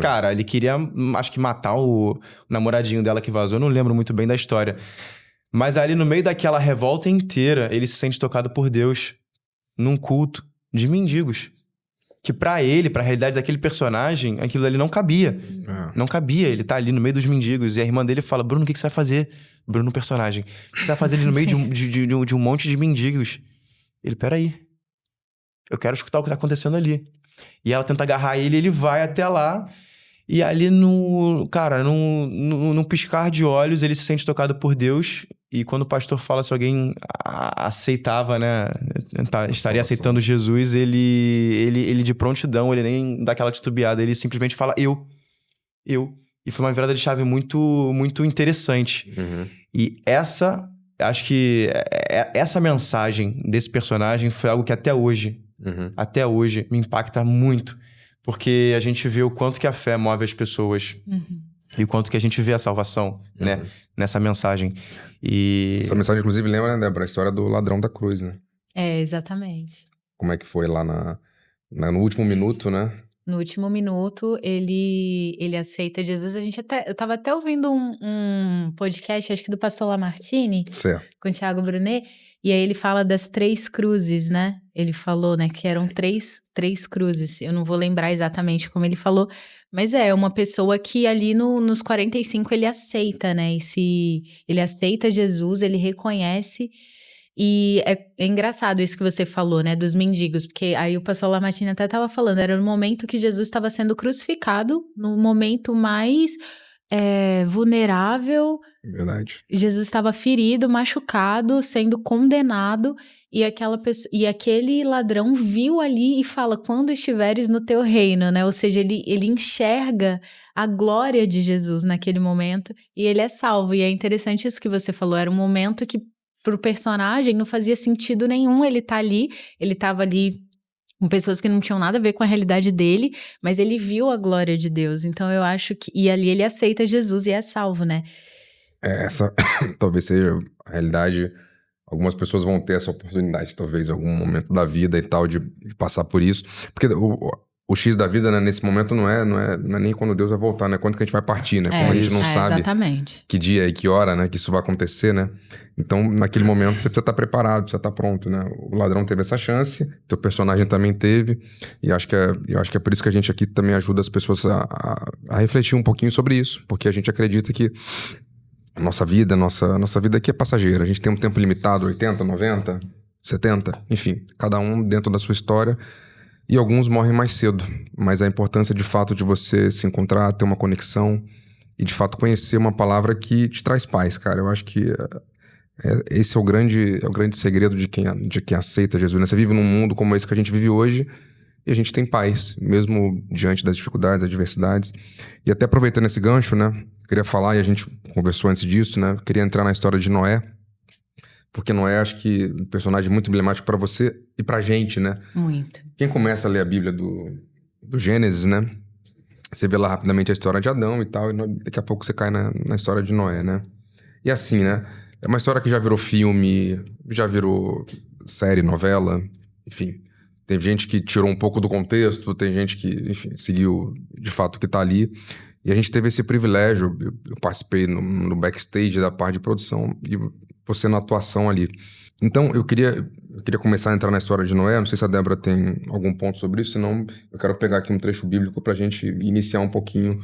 Cara, ele queria, acho que matar o namoradinho dela que vazou. Eu não lembro muito bem da história. Mas ali, no meio daquela revolta inteira, ele se sente tocado por Deus. Num culto de mendigos. Que pra ele, pra realidade daquele personagem, aquilo ali não cabia. Não cabia, ele tá ali no meio dos mendigos. E a irmã dele fala, Bruno, o que você vai fazer? Bruno, personagem. O que você vai fazer ali no meio de um monte de mendigos? Ele, peraí. Eu quero escutar o que tá acontecendo ali. E ela tenta agarrar ele, ele vai até lá. E ali num piscar de olhos, ele se sente tocado por Deus. E quando o pastor fala se alguém aceitava, né, estaria aceitando Jesus, ele de prontidão, ele nem dá aquela titubeada, ele simplesmente fala, eu. E foi uma virada de chave muito, muito interessante. E essa acho que essa mensagem desse personagem foi algo que até hoje me impacta muito. Porque a gente vê o quanto que a fé move as pessoas. E o quanto que a gente vê a salvação, né? Nessa mensagem. E... Essa mensagem, inclusive, lembra, né, Débora? A história do ladrão da cruz, né? Exatamente. Como é que foi lá no último minuto, né? No último minuto, ele aceita Jesus. Eu tava até ouvindo um podcast, acho que do pastor Lamartine, Certo. com o Thiago Brunet, e aí ele fala das 3 cruzes, né? Ele falou, né, que eram três cruzes. Eu não vou lembrar exatamente como ele falou, mas é uma pessoa que ali nos 45 ele aceita, né? Ele aceita Jesus, ele reconhece. E é engraçado isso que você falou, né, dos mendigos, porque aí o pastor Lamartine até estava falando, era no momento que Jesus estava sendo crucificado, no momento mais vulnerável. Verdade. Jesus estava ferido, machucado, sendo condenado, e aquele ladrão viu ali e fala, quando estiveres no teu reino, né? Ou seja, ele enxerga a glória de Jesus naquele momento e ele é salvo. E é interessante isso que você falou, era um momento que pro personagem não fazia sentido nenhum ele tava ali com pessoas que não tinham nada a ver com a realidade dele, mas ele viu a glória de Deus. Então eu acho que... E ali ele aceita Jesus e é salvo, né? Essa talvez seja a realidade. Algumas pessoas vão ter essa oportunidade, talvez, em algum momento da vida e tal, de passar por isso. Porque o X da vida, né, nesse momento não é nem quando Deus vai voltar, né? Quando que a gente vai partir, né? Como a gente não sabe exatamente. que dia e que hora, né, que isso vai acontecer, né? Então, naquele momento, você precisa estar preparado, precisa estar pronto, né? O ladrão teve essa chance, teu personagem também teve, e eu acho que é por isso que a gente aqui também ajuda as pessoas a refletir um pouquinho sobre isso, porque a gente acredita que a nossa vida aqui é passageira. A gente tem um tempo limitado, 80, 90, 70, enfim, cada um dentro da sua história. E alguns morrem mais cedo. Mas a importância, de fato, de você se encontrar, ter uma conexão e, de fato, conhecer uma palavra que te traz paz, cara. Eu acho que esse é o grande segredo de quem aceita Jesus, né? Você vive num mundo como esse que a gente vive hoje e a gente tem paz, mesmo diante das dificuldades, adversidades. E até aproveitando esse gancho, né? Queria falar, e a gente conversou antes disso, né? Queria entrar na história de Noé, porque Noé, acho que um personagem muito emblemático para você e pra gente, né? Muito. Quem começa a ler a Bíblia do Gênesis, né? Você vê lá rapidamente a história de Adão e tal, e daqui a pouco você cai na história de Noé, né? E assim, né? É uma história que já virou filme, já virou série, novela, enfim. Tem gente que tirou um pouco do contexto, tem gente que, enfim, seguiu de fato o que tá ali. E a gente teve esse privilégio, eu participei no backstage da parte de produção e você na atuação ali. Então, eu queria começar a entrar na história de Noé, não sei se a Débora tem algum ponto sobre isso, senão eu quero pegar aqui um trecho bíblico pra gente iniciar um pouquinho.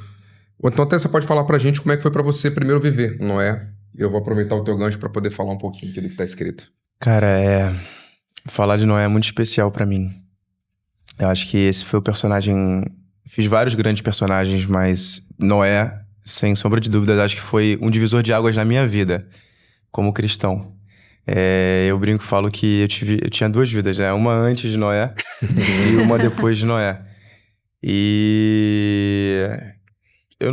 Ou então até você pode falar pra gente como é que foi pra você primeiro viver Noé. Eu vou aproveitar o teu gancho pra poder falar um pouquinho do que tá escrito. Cara, falar de Noé é muito especial pra mim. Eu acho que esse foi o personagem... Fiz vários grandes personagens, mas Noé, sem sombra de dúvidas, acho que foi um divisor de águas na minha vida, como cristão. Eu brinco e falo que eu tinha 2 vidas, né? Uma antes de Noé e uma depois de Noé. E eu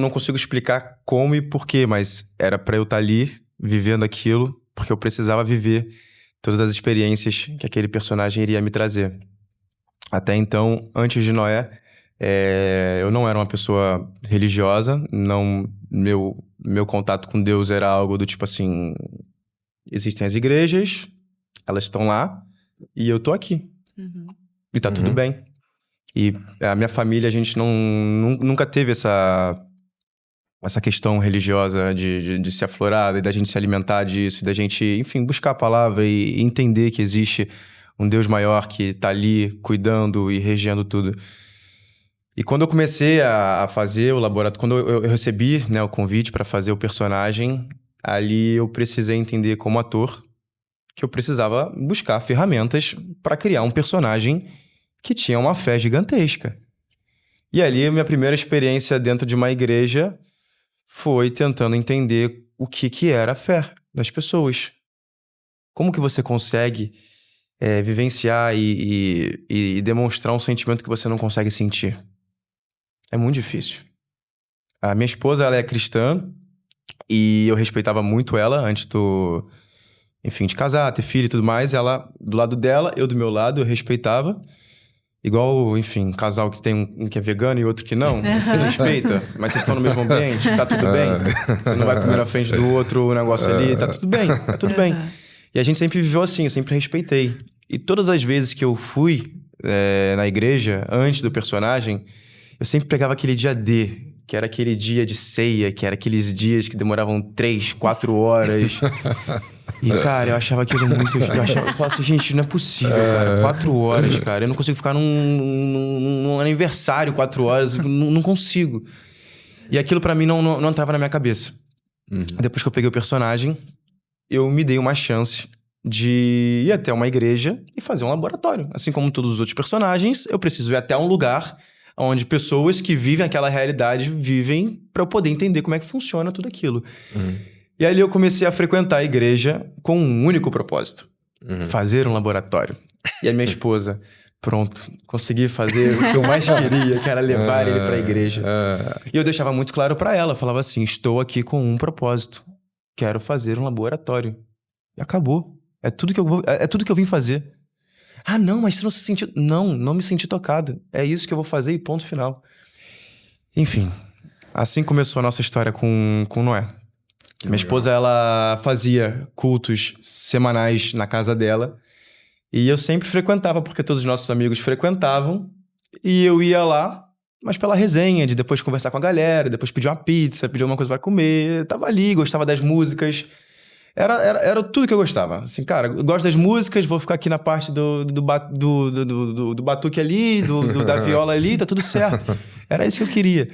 não consigo explicar como e porquê, mas era pra eu estar ali, vivendo aquilo, porque eu precisava viver todas as experiências que aquele personagem iria me trazer. Até então, antes de Noé, eu não era uma pessoa religiosa, meu contato com Deus era algo do tipo assim, existem as igrejas, elas estão lá, e eu tô aqui. E tá tudo bem. E a minha família, a gente nunca teve essa questão religiosa de se aflorar, e da gente se alimentar disso, e da gente, enfim, buscar a palavra e entender que existe um Deus maior que tá ali cuidando e regendo tudo. E quando eu comecei a fazer o laboratório, quando eu recebi, né, o convite para fazer o personagem, ali eu precisei entender como ator que eu precisava buscar ferramentas para criar um personagem que tinha uma fé gigantesca. E ali a minha primeira experiência dentro de uma igreja foi tentando entender o que era a fé das pessoas. Como que você consegue vivenciar e demonstrar um sentimento que você não consegue sentir? É muito difícil. A minha esposa, ela é cristã, E eu respeitava muito ela antes enfim, de casar, ter filho e tudo mais. Ela do lado dela, eu do meu lado, eu respeitava. Igual, enfim, casal que tem um que é vegano e outro que não. Você respeita, mas vocês estão no mesmo ambiente, tá tudo bem. Você não vai comer na frente do outro o negócio ali, tá tudo bem, tá tudo bem. E a gente sempre viveu assim, eu sempre respeitei. E todas as vezes que eu fui na igreja, antes do personagem, eu sempre pegava aquele dia D, que era aquele dia de ceia, que era aqueles dias que demoravam 3, 4 horas. E, cara, eu achava aquilo muito... Eu falava assim, gente, não é possível, cara. 4 horas, cara. Eu não consigo ficar num aniversário 4 horas. Não consigo. E aquilo pra mim não entrava na minha cabeça. Depois que eu peguei o personagem, eu me dei uma chance de ir até uma igreja e fazer um laboratório. Assim como todos os outros personagens, eu preciso ir até um lugar onde pessoas que vivem aquela realidade vivem pra eu poder entender como é que funciona tudo aquilo. E ali eu comecei a frequentar a igreja com um único propósito. Fazer um laboratório. E a minha esposa, pronto, consegui fazer o que eu mais queria, que era levar ele pra igreja. E eu deixava muito claro pra ela, falava assim, estou aqui com um propósito. Quero fazer um laboratório. E acabou. É tudo que eu vim fazer. Ah, não, mas você não se sentiu... Não me senti tocado. É isso que eu vou fazer e ponto final. Enfim, assim começou a nossa história com Noé. Minha esposa, ela fazia cultos semanais na casa dela. E eu sempre frequentava, porque todos os nossos amigos frequentavam. E eu ia lá, mas pela resenha, de depois conversar com a galera, depois pedir uma pizza, pedir alguma coisa pra comer. Tava ali, gostava das músicas. Era tudo que eu gostava. Assim, cara, eu gosto das músicas, vou ficar aqui na parte do batuque ali, da viola ali, tá tudo certo. Era isso que eu queria.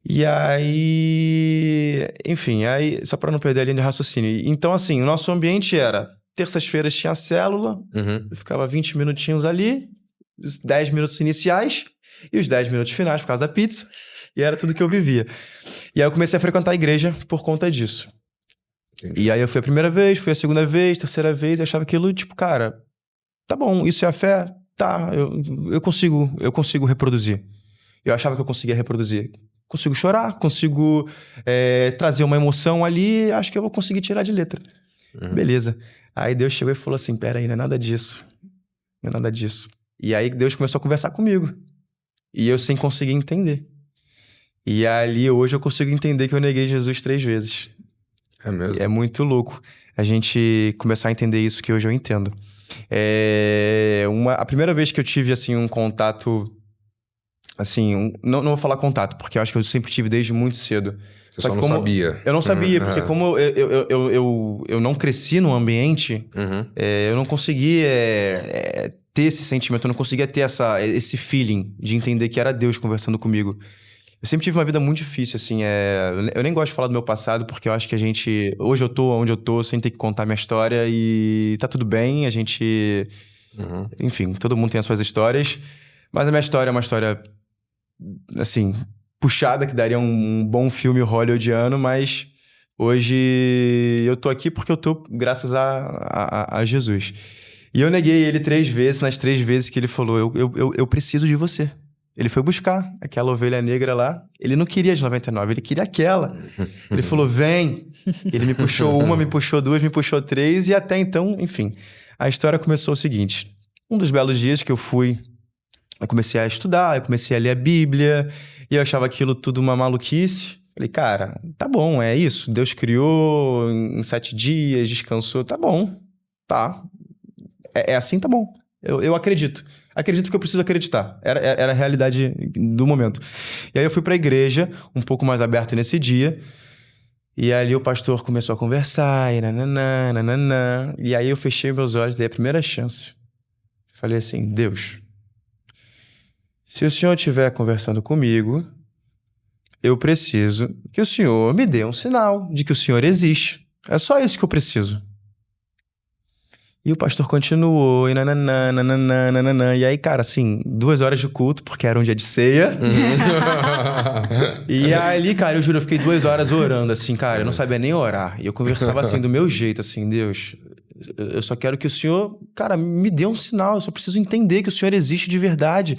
E aí... Enfim, só pra não perder a linha de raciocínio. Então, assim, o nosso ambiente era... Terças-feiras tinha célula, eu ficava 20 minutinhos ali, os 10 minutos iniciais e os 10 minutos finais por causa da pizza. E era tudo que eu vivia. E aí eu comecei a frequentar a igreja por conta disso. Entendi. E aí eu fui a primeira vez, fui a segunda vez, terceira vez, e achava aquilo, tipo, cara, tá bom, isso é a fé? Tá, eu consigo reproduzir. Eu achava que eu conseguia reproduzir. Consigo chorar, consigo trazer uma emoção ali, acho que eu vou conseguir tirar de letra. Beleza. Aí Deus chegou e falou assim, peraí, não é nada disso. Não é nada disso. E aí Deus começou a conversar comigo. E eu sem conseguir entender. E ali hoje eu consigo entender que eu neguei Jesus 3 vezes. É mesmo? É muito louco a gente começar a entender isso que hoje eu entendo. A primeira vez que eu tive, assim, um contato... Assim, não vou falar contato, porque eu acho que eu sempre tive desde muito cedo. Você só não sabia. Eu não sabia, porque como eu não cresci num ambiente, eu não conseguia ter esse sentimento, eu não conseguia ter esse feeling de entender que era Deus conversando comigo. Eu sempre tive uma vida muito difícil, assim, eu nem gosto de falar do meu passado, porque eu acho que a gente... Hoje eu tô onde eu tô, sem ter que contar minha história e tá tudo bem, a gente... Enfim, todo mundo tem as suas histórias, mas a minha história é uma história, assim, puxada, que daria um bom filme hollywoodiano, mas hoje eu tô aqui porque eu tô graças a Jesus. E eu neguei ele 3 vezes, nas 3 vezes que ele falou, eu preciso de você. Ele foi buscar aquela ovelha negra lá. Ele não queria as 99, ele queria aquela. Ele falou, vem. Ele me puxou 1, me puxou 2, me puxou 3. E até então, enfim. A história começou o seguinte. Um dos belos dias que eu comecei a estudar, eu comecei a ler a Bíblia. E eu achava aquilo tudo uma maluquice. Falei, cara, tá bom, é isso. Deus criou em 7 dias, descansou. Tá bom, tá. É assim, tá bom. Eu acredito. Acredito porque eu preciso acreditar. Era a realidade do momento. E aí eu fui pra igreja, um pouco mais aberto nesse dia. E ali o pastor começou a conversar, e nananã, nananã. E aí eu fechei meus olhos, dei a primeira chance. Falei assim, Deus, se o Senhor estiver conversando comigo, eu preciso que o Senhor me dê um sinal de que o Senhor existe. É só isso que eu preciso. E o pastor continuou, e nananã, nananã, nananã. E aí, cara, assim, 2 horas de culto, porque era um dia de ceia. E ali, cara, eu juro, eu fiquei 2 horas orando, assim, cara, eu não sabia nem orar. E eu conversava assim, do meu jeito, assim, Deus, eu só quero que o Senhor, cara, me dê um sinal, eu só preciso entender que o Senhor existe de verdade.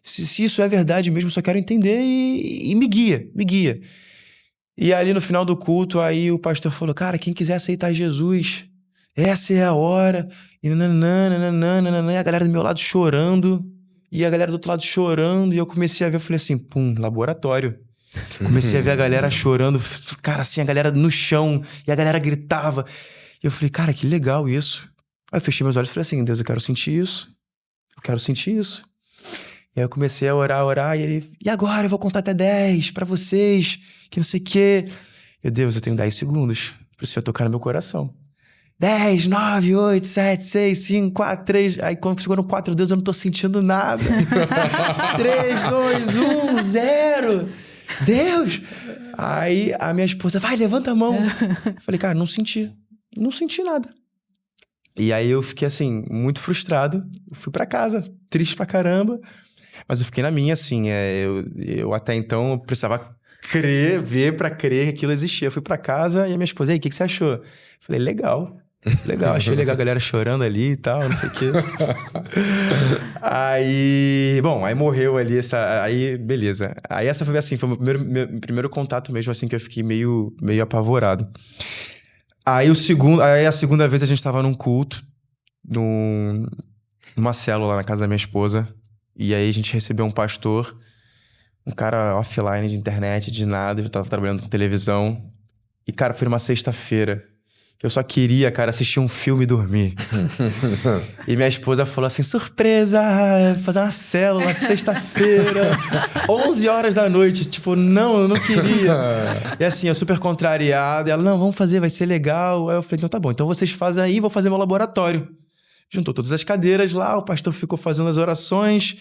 Se isso é verdade mesmo, eu só quero entender e me guia, me guia. E ali no final do culto, aí o pastor falou, cara, quem quiser aceitar Jesus, essa é a hora. E nananana, e a galera do meu lado chorando, e a galera do outro lado chorando, e eu comecei a ver, eu falei assim, laboratório. Comecei a ver a galera chorando, cara, assim, a galera no chão, e a galera gritava. E eu falei, cara, que legal isso. Aí eu fechei meus olhos e falei assim, Deus, eu quero sentir isso. Eu quero sentir isso. E aí eu comecei a orar, e agora eu vou contar até 10 pra vocês, que não sei o quê. Meu Deus, eu tenho 10 segundos pro Senhor tocar no meu coração. 10, 9, 8, 7, 6, 5, 4, 3. Aí quando chegou no 4, Deus, eu não tô sentindo nada. 3, 2, 1, 0. Deus! Aí a minha esposa, vai, levanta a mão. Eu falei, cara, não senti nada. E aí eu fiquei assim, muito frustrado. Eu fui pra casa, triste pra caramba. Mas eu fiquei na minha, assim, eu até então precisava ver pra crer que aquilo existia. Eu fui pra casa e a minha esposa, e aí, o que você achou? Eu falei, legal, achei legal a galera chorando ali e tal, não sei o quê. Aí, bom, aí morreu ali aí beleza. Aí essa foi assim, foi o meu primeiro contato mesmo, assim, que eu fiquei meio apavorado. Aí a segunda vez a gente tava num culto, numa célula lá na casa da minha esposa. E aí a gente recebeu um pastor, um cara offline de internet, de nada, eu tava trabalhando com televisão. E, cara, foi numa sexta-feira. Eu só queria, cara, assistir um filme e dormir. E minha esposa falou assim, surpresa, fazer uma célula sexta-feira, 11 horas da noite. Tipo, não, eu não queria. E assim, eu super contrariado. E ela, não, vamos fazer, vai ser legal. Aí eu falei, então tá bom, então vocês fazem aí, vou fazer meu laboratório. Juntou todas as cadeiras lá, o pastor ficou fazendo as orações,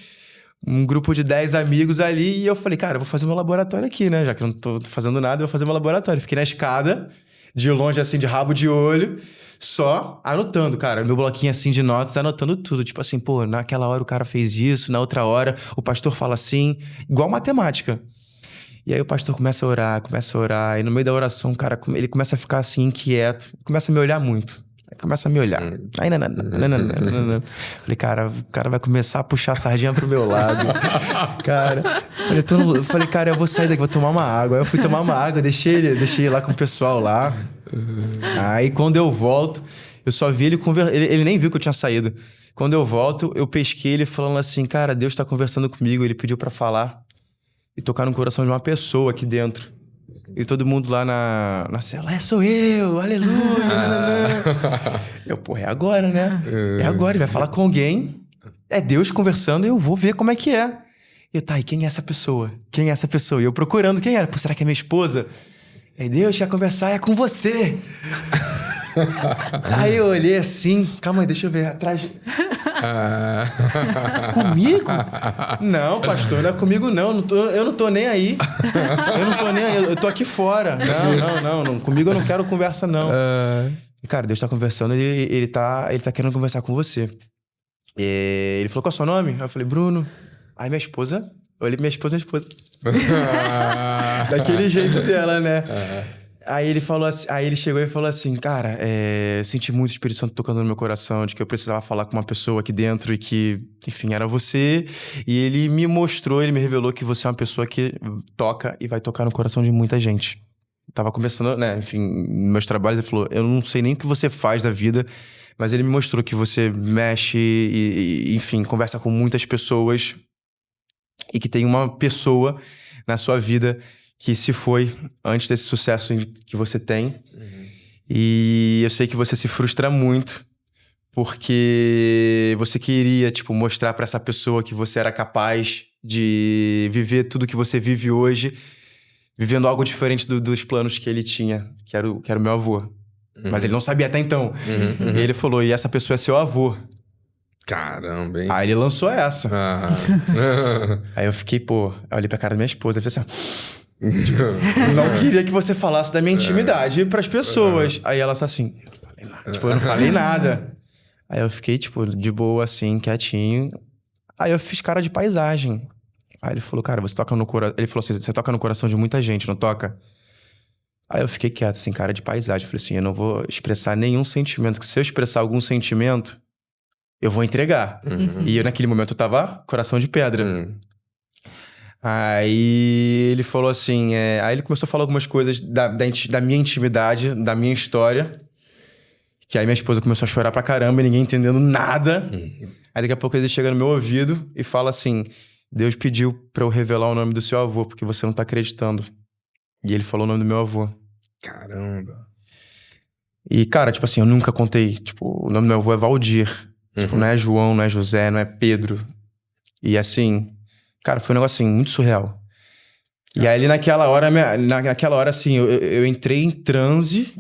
um grupo de 10 amigos ali, e eu falei, cara, eu vou fazer meu laboratório aqui, né? Já que eu não tô fazendo nada, eu vou fazer meu laboratório. Fiquei na escada, de longe, assim, de rabo de olho, só anotando, cara, meu bloquinho assim de notas, anotando tudo. Tipo assim, pô, naquela hora o cara fez isso, na outra hora o pastor fala assim, igual matemática. E aí o pastor começa a orar, e no meio da oração, cara, ele começa a ficar assim, inquieto, começa a me olhar muito. Começa a me olhar. Aí, falei, cara, o cara vai começar a puxar a sardinha pro meu lado. Cara, eu falei, cara, eu vou sair daqui, vou tomar uma água. Aí eu fui tomar uma água, deixei ele lá com o pessoal lá. Aí quando eu volto, eu só vi ele conversando. Ele nem viu que eu tinha saído. Quando eu volto, eu pesquei ele falando assim, cara, Deus tá conversando comigo. Ele pediu pra falar e tocar no coração de uma pessoa aqui dentro. E todo mundo lá na cela, sou eu, aleluia. Eu, porra, é agora, né? É agora, ele vai falar com alguém. É Deus conversando e eu vou ver como é que é. E eu, tá, e quem é essa pessoa? Quem é essa pessoa? E eu procurando quem era. Pô, será que é minha esposa? Aí Deus quer conversar, é com você. Aí eu olhei assim, calma aí, deixa eu ver, atrás... Comigo? Não, pastor, não é comigo não. Eu não tô nem aí. Eu tô aqui fora. Não. Comigo eu não quero conversa, não. E, cara, Deus tá conversando, ele tá querendo conversar com você. E ele falou, qual é o seu nome? Eu falei, Bruno. Aí minha esposa, eu olhei pra minha esposa. Daquele jeito dela, né? Aí ele falou assim, aí ele chegou e falou assim, cara, senti muito o Espírito Santo tocando no meu coração, de que eu precisava falar com uma pessoa aqui dentro e que, enfim, era você. E ele me revelou que você é uma pessoa que toca e vai tocar no coração de muita gente. Tava começando, né, enfim, meus trabalhos, ele falou, eu não sei nem o que você faz da vida, mas ele me mostrou que você mexe e enfim, conversa com muitas pessoas e que tem uma pessoa na sua vida que se foi antes desse sucesso que você tem. Uhum. E eu sei que você se frustra muito porque você queria, tipo, mostrar pra essa pessoa que você era capaz de viver tudo que você vive hoje, vivendo algo diferente dos planos que ele tinha, que era o meu avô. Uhum. Mas ele não sabia até então. Uhum. E ele falou, e essa pessoa é seu avô. Caramba, hein? Aí ele lançou essa. Aí eu fiquei, eu olhei pra cara da minha esposa e falei assim... Tipo, não queria que você falasse da minha intimidade pras pessoas. Aí ela só assim, eu não falei nada. Tipo, eu não falei nada. Aí eu fiquei, tipo, de boa, assim, quietinho. Aí eu fiz cara de paisagem. Aí ele falou, cara, você toca no coração... Ele falou assim, você toca no coração de muita gente, não toca? Aí eu fiquei quieto, assim, cara de paisagem. Falei assim, eu não vou expressar nenhum sentimento, que se eu expressar algum sentimento, eu vou entregar. Uhum. E eu, naquele momento, eu tava coração de pedra. Uhum. Aí ele falou assim... Aí ele começou a falar algumas coisas da minha intimidade, da minha história. Que aí minha esposa começou a chorar pra caramba e ninguém entendendo nada. Aí daqui a pouco ele chega no meu ouvido e fala assim... Deus pediu pra eu revelar o nome do seu avô, porque você não tá acreditando. E ele falou o nome do meu avô. Caramba. E, cara, tipo assim, eu nunca contei. Tipo, o nome do meu avô é Valdir. Tipo, não é João, não é José, não é Pedro. E assim, cara, foi um negócio assim, muito surreal. E aí, naquela hora, assim, eu entrei em transe.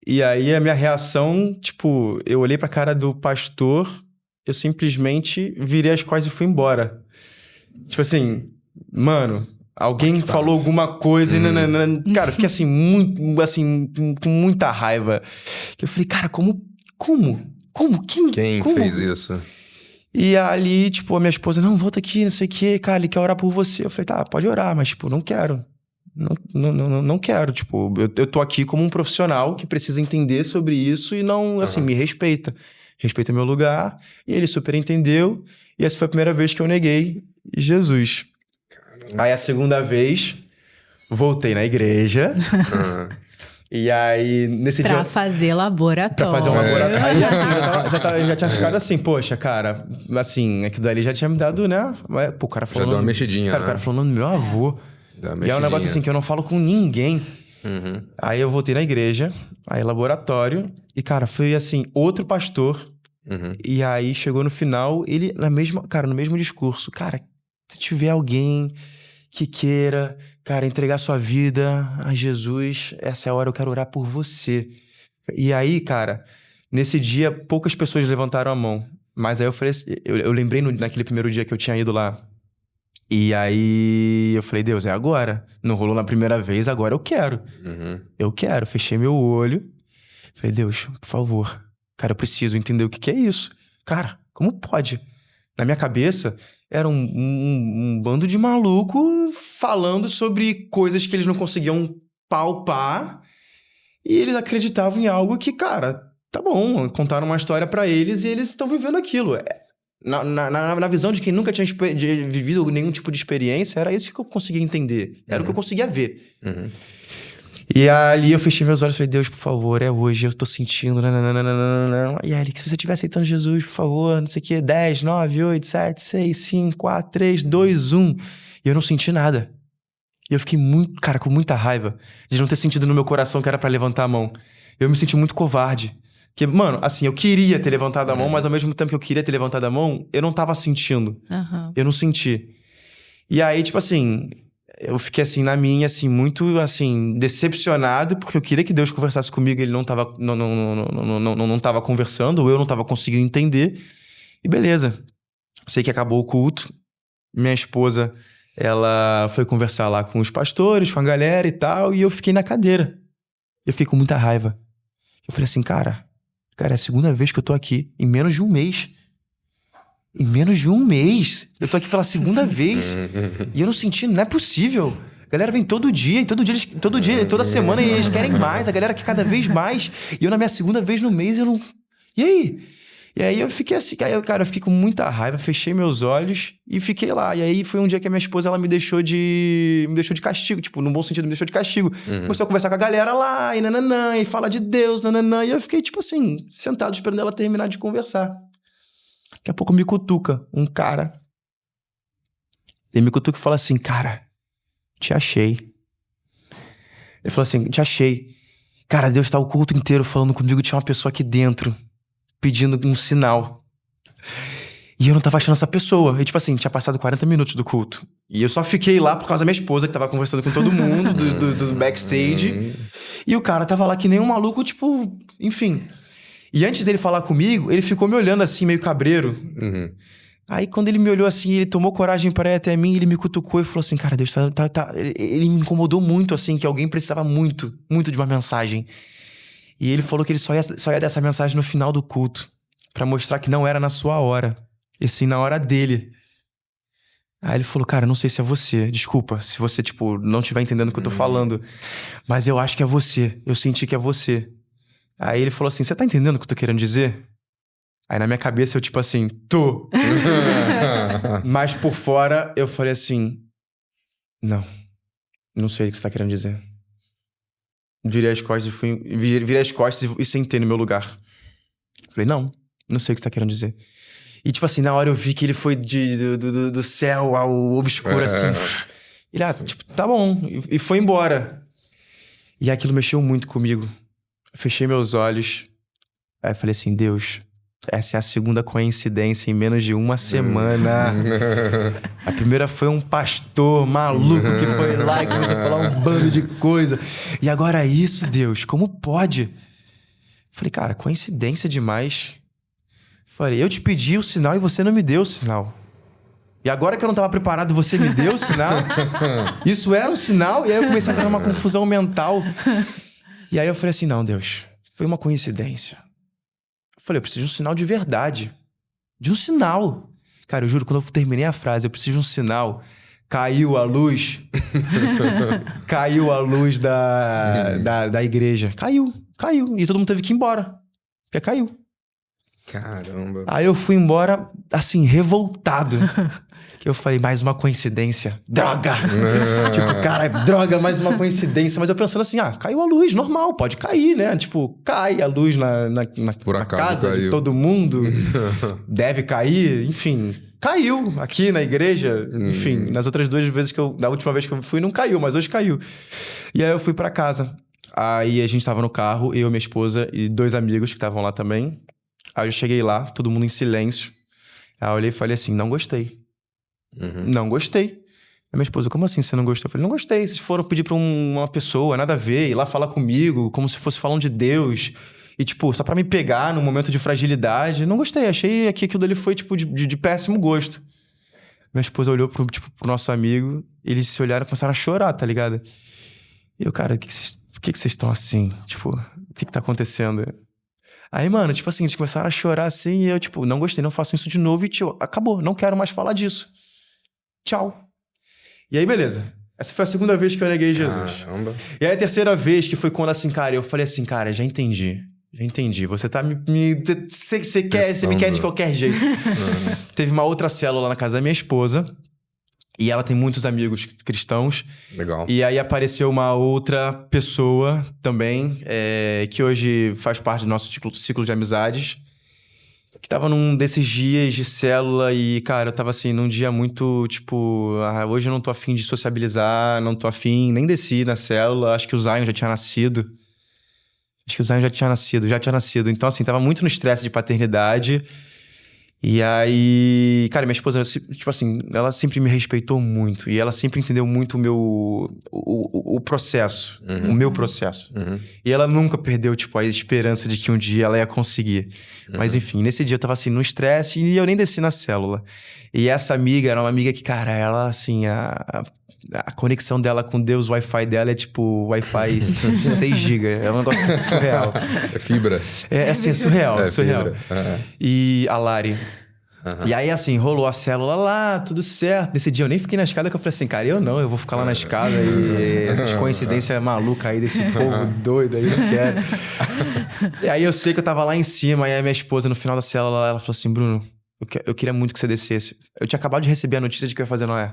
E aí, a minha reação, tipo, eu olhei pra cara do pastor, eu simplesmente virei as costas e fui embora. Tipo assim, mano, alguém falou alguma coisa e... Cara, eu fiquei assim, muito, assim, com muita raiva. Eu falei, cara, como? Quem fez isso? E ali, tipo, a minha esposa, não, volta aqui, não sei o quê, cara, ele quer orar por você. Eu falei, tá, pode orar, mas, tipo, não quero. Não quero, tipo, eu tô aqui como um profissional que precisa entender sobre isso e não, assim, me respeita. Respeita meu lugar. E ele super entendeu. E essa foi a primeira vez que eu neguei Jesus. Aí a segunda vez, voltei na igreja. E aí, nesse dia... Pra fazer laboratório. Pra fazer um laboratório. Aí, assim, já tinha ficado assim, poxa, cara, assim, aquilo dali já tinha me dado, né? Pô, o cara falou... Já deu uma mexidinha, cara, né? O cara falou o nome do meu avô. E é um negócio assim que eu não falo com ninguém. Aí eu voltei na igreja, aí laboratório. E, cara, foi assim, outro pastor. E aí chegou no final, ele no mesmo discurso. Cara, se tiver alguém que queira, cara, entregar sua vida a Jesus, essa é a hora, eu quero orar por você. E aí, cara, nesse dia, poucas pessoas levantaram a mão. Mas aí eu falei assim, eu lembrei naquele primeiro dia que eu tinha ido lá. E aí eu falei, Deus, é agora. Não rolou na primeira vez, agora eu quero. Eu quero. Fechei meu olho. Falei, Deus, por favor. Cara, eu preciso entender o que é isso. Cara, como pode? Na minha cabeça, era um bando de maluco falando sobre coisas que eles não conseguiam palpar. E eles acreditavam em algo que, cara, tá bom. Contaram uma história pra eles e eles estão vivendo aquilo. Na visão de quem nunca tinha vivido nenhum tipo de experiência, era isso que eu conseguia entender. Era o que eu conseguia ver. E ali eu fechei meus olhos e falei, Deus, por favor, é hoje, eu tô sentindo... Nananana. E aí, se você estiver aceitando Jesus, por favor, não sei o quê, 10, 9, 8, 7, 6, 5, 4, 3, 2, 1. E eu não senti nada. E eu fiquei muito, cara, com muita raiva de não ter sentido no meu coração que era pra levantar a mão. Eu me senti muito covarde. Porque, mano, assim, eu queria ter levantado a mão, mas ao mesmo tempo que eu queria ter levantado a mão, eu não tava sentindo. Eu não senti. E aí, tipo assim... Eu fiquei, assim, na minha, assim, muito, assim, decepcionado, porque eu queria que Deus conversasse comigo e ele não tava conversando, ou eu não tava conseguindo entender. E beleza. Sei que acabou o culto. Minha esposa, ela foi conversar lá com os pastores, com a galera e tal, e eu fiquei na cadeira. Eu fiquei com muita raiva. Eu falei assim, cara, é a segunda vez que eu tô aqui, em menos de um mês. Em menos de um mês, eu tô aqui pela segunda vez. E eu não senti, não é possível. A galera vem todo dia, toda semana, e eles querem mais. A galera quer cada vez mais. E eu na minha segunda vez no mês, eu não... E aí? E aí eu fiquei assim, cara, eu fiquei com muita raiva, fechei meus olhos e fiquei lá. E aí foi um dia que a minha esposa, ela me deixou de castigo, tipo, no bom sentido, me deixou de castigo. Começou a conversar com a galera lá, e nananã, e falar de Deus, nananã. E eu fiquei, tipo assim, sentado esperando ela terminar de conversar. Daqui a pouco me cutuca um cara. Ele me cutuca e fala assim, cara, te achei. Ele falou assim, te achei. Cara, Deus tá o culto inteiro falando comigo, tinha uma pessoa aqui dentro, pedindo um sinal. E eu não tava achando essa pessoa. E tipo assim, tinha passado 40 minutos do culto. E eu só fiquei lá por causa da minha esposa, que tava conversando com todo mundo, do backstage. E o cara tava lá que nem um maluco, tipo, enfim... E antes dele falar comigo, ele ficou me olhando assim, meio cabreiro. Aí quando ele me olhou assim, ele tomou coragem para ir até mim, ele me cutucou e falou assim, cara, Deus tá... Ele me incomodou muito, assim, que alguém precisava muito de uma mensagem. E ele falou que ele só ia dar essa mensagem no final do culto, pra mostrar que não era na sua hora, e sim na hora dele. Aí ele falou, cara, não sei se é você, desculpa, se você, tipo, não estiver entendendo o que eu tô falando, mas eu acho que é você, eu senti que é você. Aí ele falou assim, você tá entendendo o que eu tô querendo dizer? Aí na minha cabeça eu tipo assim, tô. Mas por fora eu falei assim, Não sei o que você tá querendo dizer. Virei as costas e sentei no meu lugar. Falei, não sei o que você tá querendo dizer. E tipo assim, na hora eu vi que ele foi do céu ao obscuro, assim. Ele, tipo, tá bom. E foi embora. E aquilo mexeu muito comigo. Eu fechei meus olhos. Aí eu falei assim, Deus, essa é a segunda coincidência em menos de uma semana. A primeira foi um pastor maluco que foi lá e começou a falar um bando de coisa. E agora isso, Deus, como pode? Falei, cara, coincidência demais. Falei, eu te pedi o sinal e você não me deu o sinal. E agora que eu não tava preparado, você me deu o sinal? Isso era um sinal? E aí eu comecei a entrar numa confusão mental. E aí eu falei assim, não, Deus, foi uma coincidência. Eu falei, eu preciso de um sinal de verdade. De um sinal. Cara, eu juro, quando eu terminei a frase, eu preciso de um sinal. Caiu a luz. Caiu a luz da igreja. Caiu. E todo mundo teve que ir embora. Porque caiu. Caramba. Aí eu fui embora, assim, revoltado. Que eu falei, mais uma coincidência. Droga! Tipo, cara, droga, mais uma coincidência. Mas eu pensando assim, caiu a luz, normal, pode cair, né? Tipo, cai a luz na casa caiu. De todo mundo. Deve cair, enfim. Caiu aqui na igreja. Enfim, nas outras duas vezes da última vez que eu fui, não caiu, mas hoje caiu. E aí eu fui pra casa. Aí a gente tava no carro, eu, minha esposa e 2 amigos que estavam lá também. Aí eu cheguei lá, todo mundo em silêncio. Aí eu olhei e falei assim, não gostei. Não gostei. Aí minha esposa, como assim você não gostou? Eu falei, não gostei. Vocês foram pedir pra uma pessoa, nada a ver, ir lá falar comigo, como se fosse falando de Deus. E, tipo, só pra me pegar num momento de fragilidade. Não gostei. Achei que aquilo dali foi, tipo, de péssimo gosto. Minha esposa olhou pro nosso amigo, eles se olharam e começaram a chorar, tá ligado? E eu, cara, por que vocês estão assim? Tipo, o que tá acontecendo? Aí, mano, tipo assim, eles começaram a chorar assim e eu, tipo, não gostei, não faço isso de novo e, tio, acabou, não quero mais falar disso. Tchau. E aí, beleza. Essa foi a segunda vez que eu neguei Jesus. Caramba. E aí, a terceira vez que foi quando, assim, cara, eu falei assim, cara, já entendi. Você tá você me quer de qualquer jeito. Teve uma outra célula na casa da minha esposa. E ela tem muitos amigos cristãos. Legal. E aí apareceu uma outra pessoa também, que hoje faz parte do nosso ciclo de amizades, que tava num desses dias de célula e, cara, eu tava assim, num dia muito, tipo, hoje eu não tô afim de sociabilizar, não tô afim, nem desci na célula, acho que o Zion já tinha nascido. Então, assim, tava muito no estresse de paternidade. E aí, cara, minha esposa, tipo assim, ela sempre me respeitou muito. E ela sempre entendeu muito o processo, o meu processo. E ela nunca perdeu, tipo, a esperança de que um dia ela ia conseguir. Mas enfim, nesse dia eu tava assim, no estresse e eu nem desci na célula. E essa amiga era uma amiga que, cara, ela, assim, a conexão dela com Deus, o Wi-Fi dela é tipo Wi-Fi 6 GB. É um negócio surreal. É fibra. É assim, surreal. Fibra. E a Lari. E aí, assim, rolou a célula lá, tudo certo. Nesse dia eu nem fiquei na escada, que eu falei assim, cara, eu vou ficar lá na escada e essas coincidências malucas aí desse povo doido aí, não quero. E aí eu sei que eu tava lá em cima, e aí a minha esposa, no final da célula, ela falou assim, Bruno, eu queria muito que você descesse. Eu tinha acabado de receber a notícia de que eu ia fazer Noé.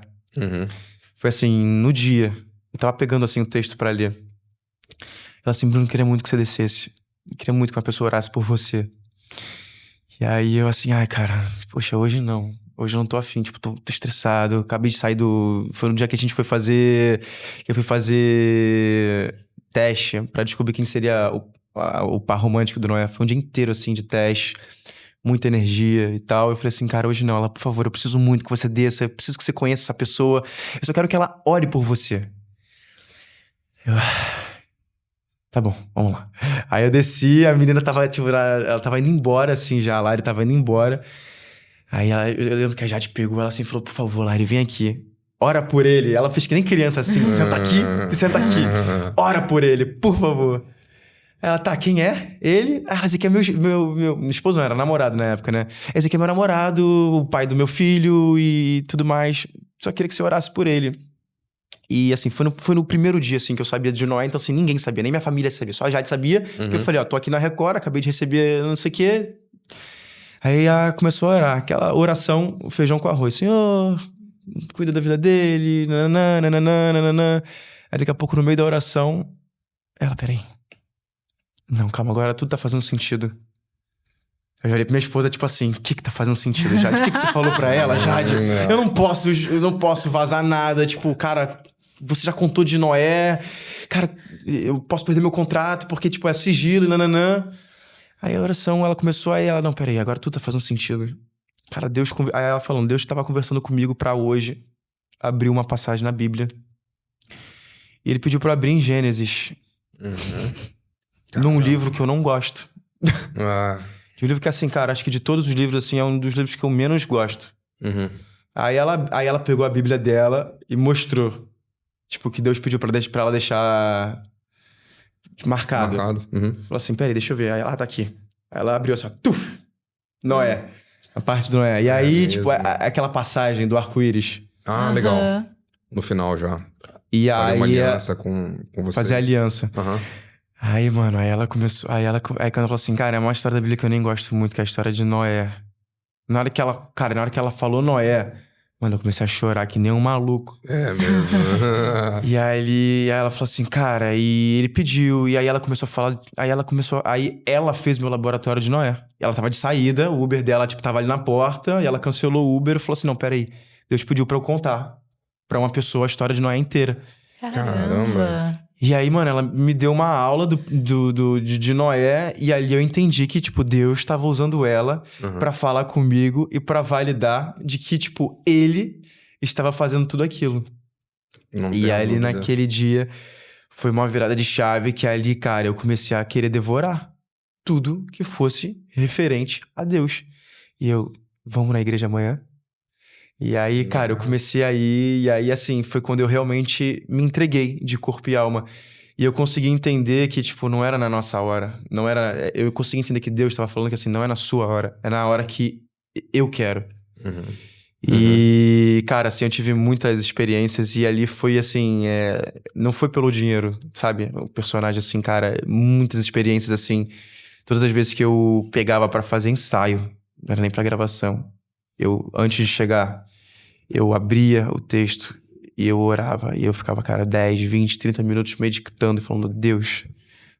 Foi assim, no dia. Eu tava pegando assim o texto pra ler. Ela assim, Bruno, eu queria muito que você descesse. Eu queria muito que uma pessoa orasse por você. E aí eu assim, cara, poxa, hoje não. Hoje eu não tô afim, tipo, tô estressado. Eu acabei de sair Foi no dia que a gente foi fazer... Eu fui fazer teste pra descobrir quem seria o par romântico do Noé. Foi um dia inteiro, assim, de teste. Muita energia e tal. Eu falei assim, cara, hoje não. Ela, por favor, eu preciso muito que você desça. Eu preciso que você conheça essa pessoa. Eu só quero que ela ore por você. Tá bom, vamos lá. Aí eu desci, a menina tava, tipo, ela tava indo embora, assim, já. A Lari tava indo embora. Aí eu lembro que a Jade pegou ela assim e falou, por favor, Lari, vem aqui. Ora por ele. Ela fez que nem criança, assim. Senta aqui. Ora por ele, por favor. Ela, tá, quem é? Ele? Esse aqui é meu esposo, não era namorado na época, né? Esse aqui é meu namorado, o pai do meu filho e tudo mais. Só queria que você orasse por ele. E assim, foi no primeiro dia, assim, que eu sabia de Noé. Então, assim, ninguém sabia, nem minha família sabia. Só a Jade sabia. Eu falei, tô aqui na Record, acabei de receber não sei o quê. Aí começou a orar. Aquela oração, o feijão com arroz. Senhor, cuida da vida dele, nananana. Aí daqui a pouco, no meio da oração, ela, peraí. Não, calma, agora tudo tá fazendo sentido. Eu já olhei pra minha esposa, tipo assim, o que tá fazendo sentido, Jade? O que você falou pra ela, Jade? Eu não posso vazar nada. Tipo, cara, você já contou de Noé. Cara, eu posso perder meu contrato porque, tipo, é sigilo e nananã. Aí a oração, ela começou, aí ela, não, peraí, agora tudo tá fazendo sentido. Cara, Deus... Aí ela falando, Deus tava conversando comigo pra hoje abrir uma passagem na Bíblia. E ele pediu pra eu abrir em Gênesis. Num livro que eu não gosto. De um livro que, assim, cara, acho que de todos os livros, assim, é um dos livros que eu menos gosto. Aí ela pegou a Bíblia dela e mostrou. Tipo, que Deus pediu pra ela deixar marcado. Falou assim, peraí, deixa eu ver. Aí ela tá aqui. Aí ela abriu assim, ó, tuf! Noé. A parte do Noé. E aí, tipo, aquela passagem do arco-íris. Ah, legal. No final já. E fazer aí... uma aliança com vocês. Fazer aliança. Aí, mano, aí ela começou... Aí quando ela falou assim, cara, é uma história da Bíblia que eu nem gosto muito, que é a história de Noé. Na hora que ela falou Noé, mano, eu comecei a chorar que nem um maluco. É mesmo. E aí ela falou assim, cara, e ele pediu, e aí ela começou a falar, aí ela fez meu laboratório de Noé. Ela tava de saída, o Uber dela, tipo, tava ali na porta, e ela cancelou o Uber e falou assim, não, peraí, Deus pediu pra eu contar pra uma pessoa a história de Noé inteira. Caramba. E aí, mano, ela me deu uma aula de Noé, e ali eu entendi que, tipo, Deus tava usando ela pra falar comigo e pra validar de que, tipo, ele estava fazendo tudo aquilo. E ali, naquele dia, foi uma virada de chave que ali, cara, eu comecei a querer devorar tudo que fosse referente a Deus. E eu, vamos na igreja amanhã? E aí, cara, eu comecei a ir, e aí, assim, foi quando eu realmente me entreguei de corpo e alma. E eu consegui entender que, tipo, não era na nossa hora. Não era... Eu consegui entender que Deus estava falando que, assim, não é na sua hora. É na hora que eu quero. E, cara, assim, eu tive muitas experiências e ali foi, assim... Não foi pelo dinheiro, sabe? O personagem, assim, cara, muitas experiências, assim. Todas as vezes que eu pegava pra fazer ensaio, não era nem pra gravação. Antes de chegar, eu abria o texto e eu orava. E eu ficava, cara, 10, 20, 30 minutos meditando e falando, Deus,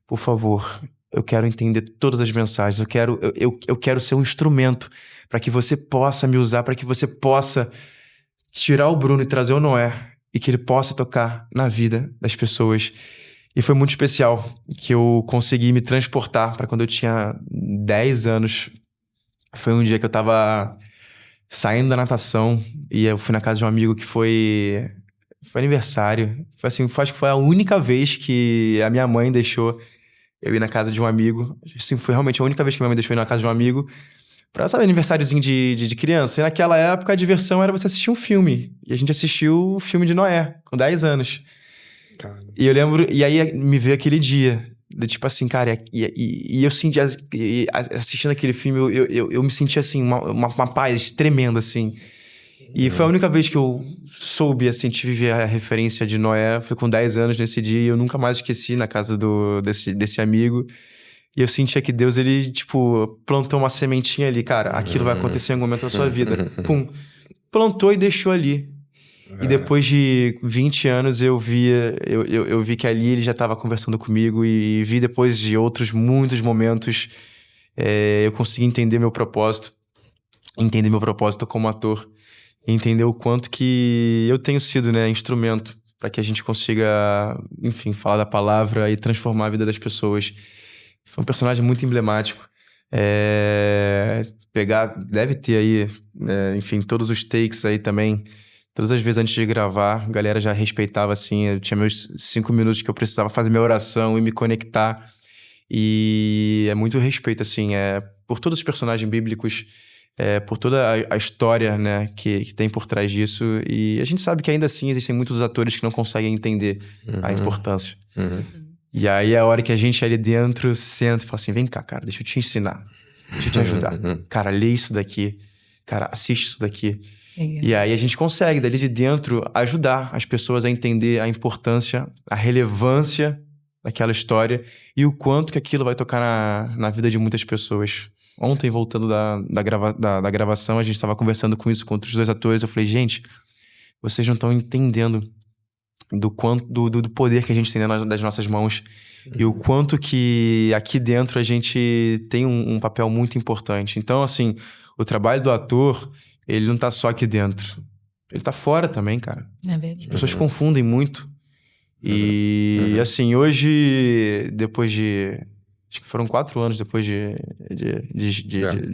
por favor, eu quero entender todas as mensagens. Eu quero ser um instrumento para que você possa me usar, para que você possa tirar o Bruno e trazer o Noé. E que ele possa tocar na vida das pessoas. E foi muito especial que eu consegui me transportar para quando eu tinha 10 anos. Foi um dia que eu tava... saindo da natação, e eu fui na casa de um amigo que foi aniversário. Foi assim, acho que foi a única vez que a minha mãe deixou eu ir na casa de um amigo. Assim, foi realmente a única vez que minha mãe deixou eu ir na casa de um amigo. Pra, sabe, aniversáriozinho de criança. E naquela época a diversão era você assistir um filme. E a gente assistiu o filme de Noé, com 10 anos. Caramba. E eu lembro... E aí me veio aquele dia... Tipo assim, cara, e eu senti, assistindo aquele filme, eu me senti assim, uma paz tremenda, assim. E foi a única vez que eu soube, assim, tive a referência de Noé, foi com 10 anos nesse dia, e eu nunca mais esqueci na casa desse amigo. E eu sentia que Deus, ele, tipo, plantou uma sementinha ali, cara, aquilo vai acontecer em algum momento da sua vida. Pum, plantou e deixou ali. E depois de 20 anos eu vi que ali ele já estava conversando comigo e vi depois de outros muitos momentos eu consegui entender meu propósito como ator, entender o quanto que eu tenho sido, né, instrumento para que a gente consiga, enfim, falar da palavra e transformar a vida das pessoas. Foi um personagem muito emblemático. Deve ter aí, enfim, todos os takes aí também. Todas as vezes antes de gravar, a galera já respeitava, assim, eu tinha meus 5 minutos que eu precisava fazer minha oração e me conectar. E é muito respeito, assim, por todos os personagens bíblicos, por toda a história, né, que tem por trás disso. E a gente sabe que ainda assim existem muitos atores que não conseguem entender a importância. E aí é a hora que a gente ali dentro senta e fala assim, vem cá, cara, deixa eu te ensinar, deixa eu te ajudar. Cara, lê isso daqui, cara, assiste isso daqui. E aí a gente consegue, dali de dentro, ajudar as pessoas a entender a importância, a relevância daquela história e o quanto que aquilo vai tocar na vida de muitas pessoas. Ontem, voltando da gravação, a gente estava conversando com isso com outros 2 atores. Eu falei, gente, vocês não estão entendendo do quanto do poder que a gente tem das nossas mãos e o quanto que aqui dentro a gente tem um papel muito importante. Então, assim, o trabalho do ator, ele não tá só aqui dentro. Ele tá fora também, cara. É verdade. As pessoas confundem muito. E, assim, hoje, depois de... Acho que foram 4 anos depois de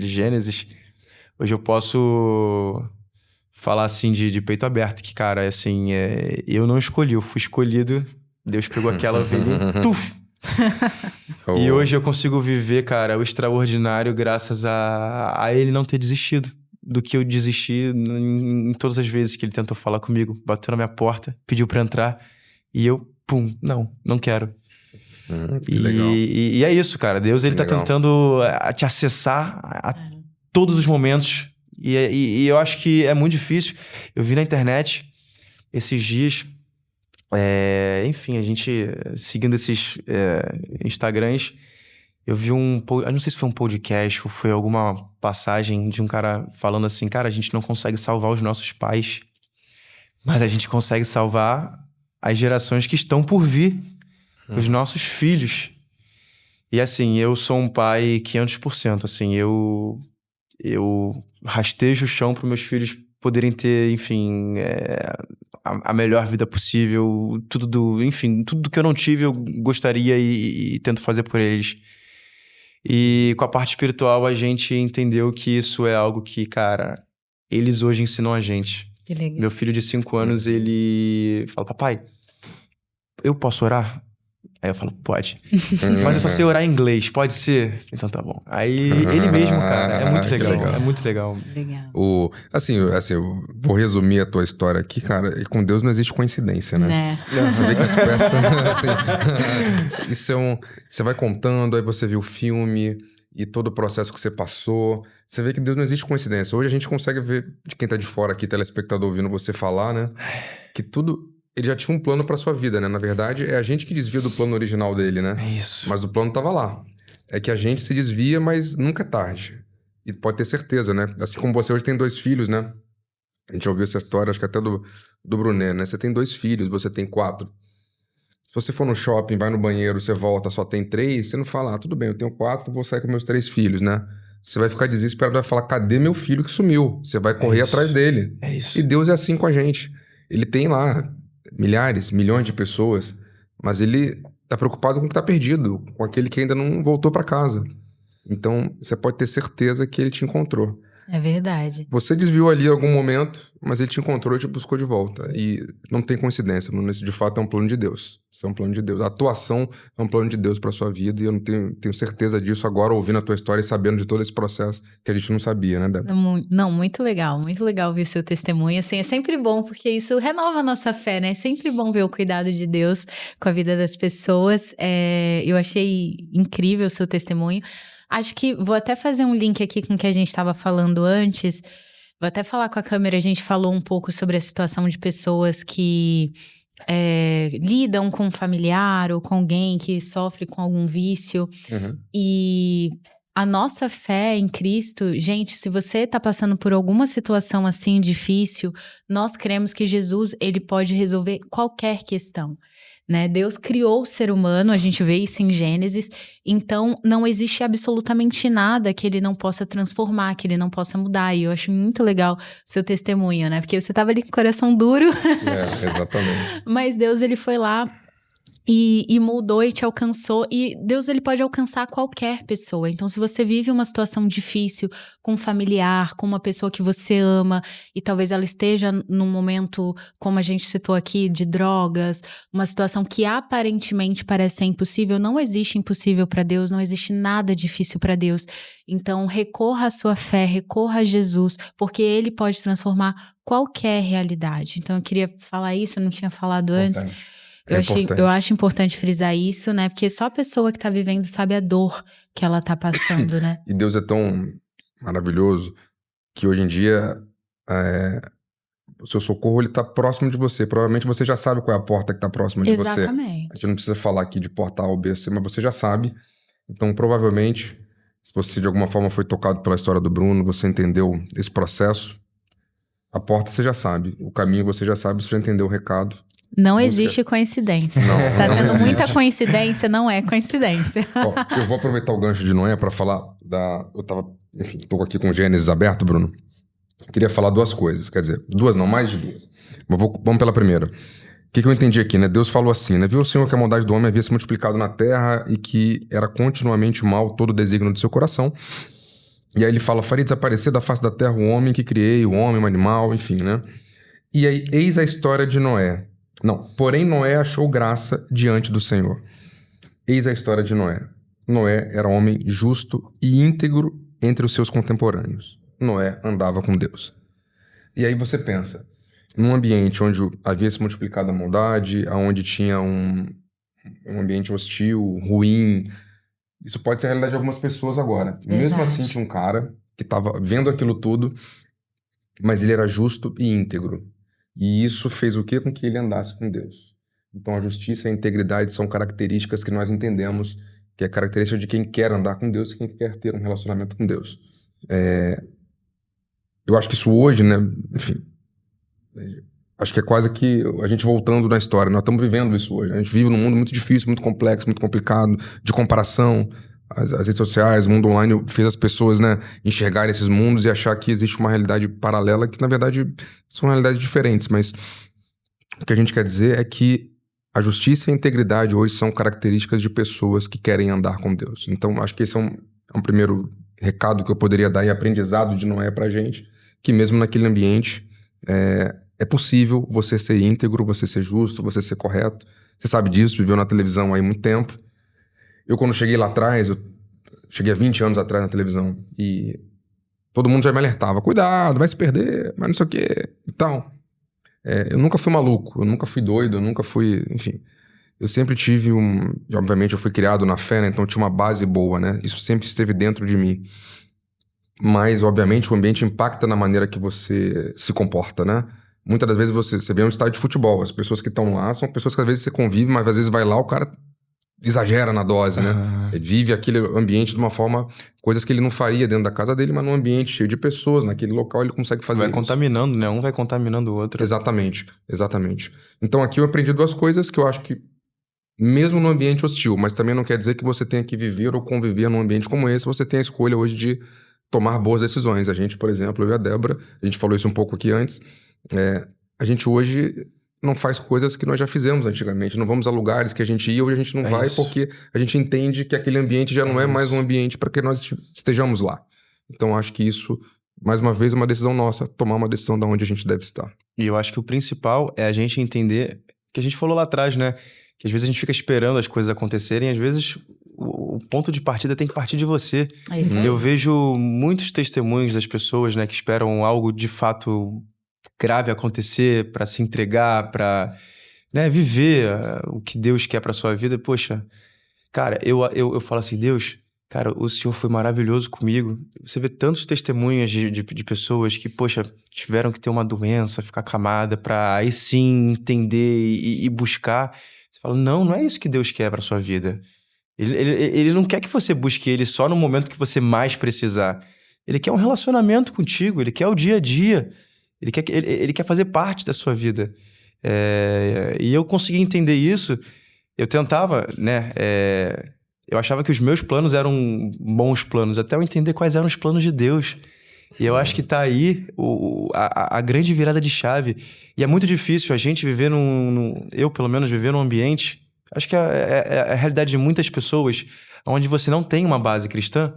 Gênesis. Hoje eu posso falar, assim, de peito aberto. Que, cara, assim, eu não escolhi. Eu fui escolhido. Deus pegou aquela ovelhinha e tuf! E hoje eu consigo viver, cara, o extraordinário graças a ele não ter desistido do que eu desisti em todas as vezes que ele tentou falar comigo. Bateu na minha porta, pediu pra entrar e eu, não quero. Que legal. E é isso, cara. Deus, ele tá tentando te acessar a todos os momentos. E eu acho que é muito difícil. Eu vi na internet esses dias... enfim, a gente seguindo esses Instagrams, eu vi eu não sei se foi um podcast ou foi alguma passagem de um cara falando assim, cara, a gente não consegue salvar os nossos pais, mas a gente consegue salvar as gerações que estão por vir, os nossos filhos. E assim, eu sou um pai 500%, assim, eu rastejo o chão para meus filhos poderem ter, enfim, a melhor vida possível, tudo que eu não tive eu gostaria e tento fazer por eles. E com a parte espiritual a gente entendeu que isso é algo que, cara, eles hoje ensinam a gente. Que legal. Meu filho de 5 anos, ele fala, papai, eu posso orar? Aí eu falo, pode. Mas eu só sei orar em inglês, pode ser? Então tá bom. Aí ele mesmo, cara, é muito legal. É muito legal. Legal. Assim, eu vou resumir a tua história aqui, cara. E com Deus não existe coincidência, né? Você vê que as peças... assim, isso você vai contando, aí você vê o filme e todo o processo que você passou. Você vê que Deus não existe coincidência. Hoje a gente consegue ver, de quem tá de fora aqui, telespectador ouvindo você falar, né? Que tudo... Ele já tinha um plano pra sua vida, né? Na verdade, é a gente que desvia do plano original dele, né? É isso. Mas o plano tava lá. É que a gente se desvia, mas nunca é tarde. E pode ter certeza, né? Assim como você hoje tem 2 filhos, né? A gente ouviu essa história, acho que até do Brunet, né? Você tem 2 filhos, você tem 4. Se você for no shopping, vai no banheiro, você volta, só tem 3, você não fala, tudo bem, eu tenho 4, vou sair com meus 3 filhos, né? Você vai ficar desesperado, vai falar, cadê meu filho que sumiu? Você vai correr atrás dele. É isso. E Deus é assim com a gente. Ele tem lá... milhares, milhões de pessoas, mas ele tá preocupado com o que tá perdido, com aquele que ainda não voltou para casa. Então, você pode ter certeza que ele te encontrou. É verdade. Você desviou ali em algum momento, mas ele te encontrou e te buscou de volta. E não tem coincidência, mano. Isso de fato é um plano de Deus. Isso é um plano de Deus. A atuação é um plano de Deus pra sua vida e eu não tenho certeza disso agora, ouvindo a tua história e sabendo de todo esse processo que a gente não sabia, né, Débora? Não, muito legal ouvir o seu testemunho, assim, é sempre bom, porque isso renova a nossa fé, né, é sempre bom ver o cuidado de Deus com a vida das pessoas, eu achei incrível o seu testemunho, acho que vou até fazer um link aqui com o que a gente estava falando antes, vou até falar com a câmera, a gente falou um pouco sobre a situação de pessoas que lidam com um familiar ou com alguém que sofre com algum vício, e a nossa fé em Cristo, gente, se você tá passando por alguma situação assim difícil, nós cremos que Jesus, ele pode resolver qualquer questão, né? Deus criou o ser humano, a gente vê isso em Gênesis, então não existe absolutamente nada que ele não possa transformar, que ele não possa mudar, e eu acho muito legal o seu testemunho, né? Porque você tava ali com o coração duro. Exatamente. Mas Deus, ele foi lá e moldou e te alcançou, e Deus, ele pode alcançar qualquer pessoa. Então, se você vive uma situação difícil com um familiar, com uma pessoa que você ama, e talvez ela esteja num momento, como a gente citou aqui, de drogas, uma situação que aparentemente parece ser impossível, não existe impossível para Deus, não existe nada difícil para Deus. Então, recorra à sua fé, recorra a Jesus, porque ele pode transformar qualquer realidade. Então, eu queria falar isso, eu não tinha falado antes. Eu acho importante frisar isso, né? Porque só a pessoa que tá vivendo sabe a dor que ela tá passando, né? E Deus é tão maravilhoso que hoje em dia o seu socorro, ele tá próximo de você. Provavelmente você já sabe qual é a porta que tá próxima de você. Exatamente. A gente não precisa falar aqui de porta A ou B, C, mas você já sabe. Então, provavelmente, se você de alguma forma foi tocado pela história do Bruno, você entendeu esse processo, A porta você já sabe, o caminho você já sabe, você já entendeu o recado. Não Música. existe coincidência. Não, Se tá não tendo existe. muita coincidência, não é coincidência. Ó, eu vou aproveitar o gancho de Noé para falar da... Eu tava, enfim, tô aqui com o Gênesis aberto, Bruno. Queria falar duas coisas, quer dizer, duas não, mais de duas. Mas vamos pela primeira. O que eu entendi aqui, né? Deus falou assim, né? Viu o Senhor que a maldade do homem havia se multiplicado na terra e que era continuamente mal todo o desígnio do seu coração. E aí ele fala, farei desaparecer da face da terra o homem que criei, o homem, o animal, enfim, né? E aí, eis a história de Noé. Não, porém Noé achou graça diante do Senhor. Eis a história de Noé. Noé era homem justo e íntegro entre os seus contemporâneos. Noé andava com Deus. E aí você pensa, num ambiente onde havia se multiplicado a maldade, onde tinha um ambiente hostil, ruim, isso pode ser a realidade de algumas pessoas agora. Verdade. Mesmo assim, tinha um cara que estava vendo aquilo tudo, mas ele era justo e íntegro. E isso fez o quê? Com que ele andasse com Deus. Então a justiça e a integridade são características que nós entendemos que é característica de quem quer andar com Deus e quem quer ter um relacionamento com Deus. Eu acho que isso hoje, né, enfim, acho que é quase que a gente voltando na história. Nós estamos vivendo isso hoje. A gente vive num mundo muito difícil, muito complexo, muito complicado, de comparação. As redes sociais, o mundo online fez as pessoas, né, enxergarem esses mundos e achar que existe uma realidade paralela que, na verdade, são realidades diferentes. Mas o que a gente quer dizer é que a justiça e a integridade hoje são características de pessoas que querem andar com Deus. Então, acho que esse é um primeiro recado que eu poderia dar e aprendizado de Noé pra gente, que mesmo naquele ambiente é possível você ser íntegro, você ser justo, você ser correto. Você sabe disso, viveu na televisão aí há muito tempo. Eu, quando cheguei lá atrás, eu cheguei há 20 anos atrás na televisão e todo mundo já me alertava, cuidado, vai se perder, mas não sei o quê e tal. Eu nunca fui maluco, eu nunca fui doido, eu nunca fui, enfim. Eu sempre tive obviamente eu fui criado na fé, né? Então eu tinha uma base boa, né? Isso sempre esteve dentro de mim. Mas, obviamente, o ambiente impacta na maneira que você se comporta, né? Muitas das vezes você vê um estádio de futebol, as pessoas que estão lá são pessoas que às vezes você convive, mas às vezes vai lá, o cara exagera na dose, né? Ele vive aquele ambiente de uma forma, coisas que ele não faria dentro da casa dele, mas num ambiente cheio de pessoas, naquele local ele consegue fazer Vai isso. contaminando, né? Um vai contaminando o outro. Exatamente, exatamente. Então aqui eu aprendi duas coisas que eu acho que, mesmo no ambiente hostil, mas também não quer dizer que você tenha que viver ou conviver num ambiente como esse, você tem a escolha hoje de tomar boas decisões. A gente, por exemplo, eu e a Débora, a gente falou isso um pouco aqui antes, a gente hoje não faz coisas que nós já fizemos antigamente. Não vamos a lugares que a gente ia, hoje a gente não vai isso. porque a gente entende que aquele ambiente já não é mais um ambiente para que nós estejamos lá. Então acho que isso, mais uma vez, é uma decisão nossa, tomar uma decisão de onde a gente deve estar. E eu acho que o principal é a gente entender, que a gente falou lá atrás, né? Que às vezes a gente fica esperando as coisas acontecerem, às vezes o ponto de partida tem que partir de você. É isso aí. Eu vejo muitos testemunhos das pessoas, né, que esperam algo de fato grave acontecer para se entregar, para, né, viver o que Deus quer para sua vida. Poxa, cara, eu falo assim, Deus, cara, o Senhor foi maravilhoso comigo. Você vê tantos testemunhos de pessoas que, poxa, tiveram que ter uma doença, ficar acamada para aí sim entender e buscar. Você fala, não é isso que Deus quer para sua vida. Ele não quer que você busque Ele só no momento que você mais precisar. Ele quer um relacionamento contigo, Ele quer o dia a dia. Ele quer fazer parte da sua vida. E eu consegui entender isso. Eu tentava, né? Eu achava que os meus planos eram bons planos, até eu entender quais eram os planos de Deus. E eu acho que tá aí a grande virada de chave. E é muito difícil a gente viver eu, pelo menos, viver num ambiente... Acho que é a realidade de muitas pessoas, onde você não tem uma base cristã.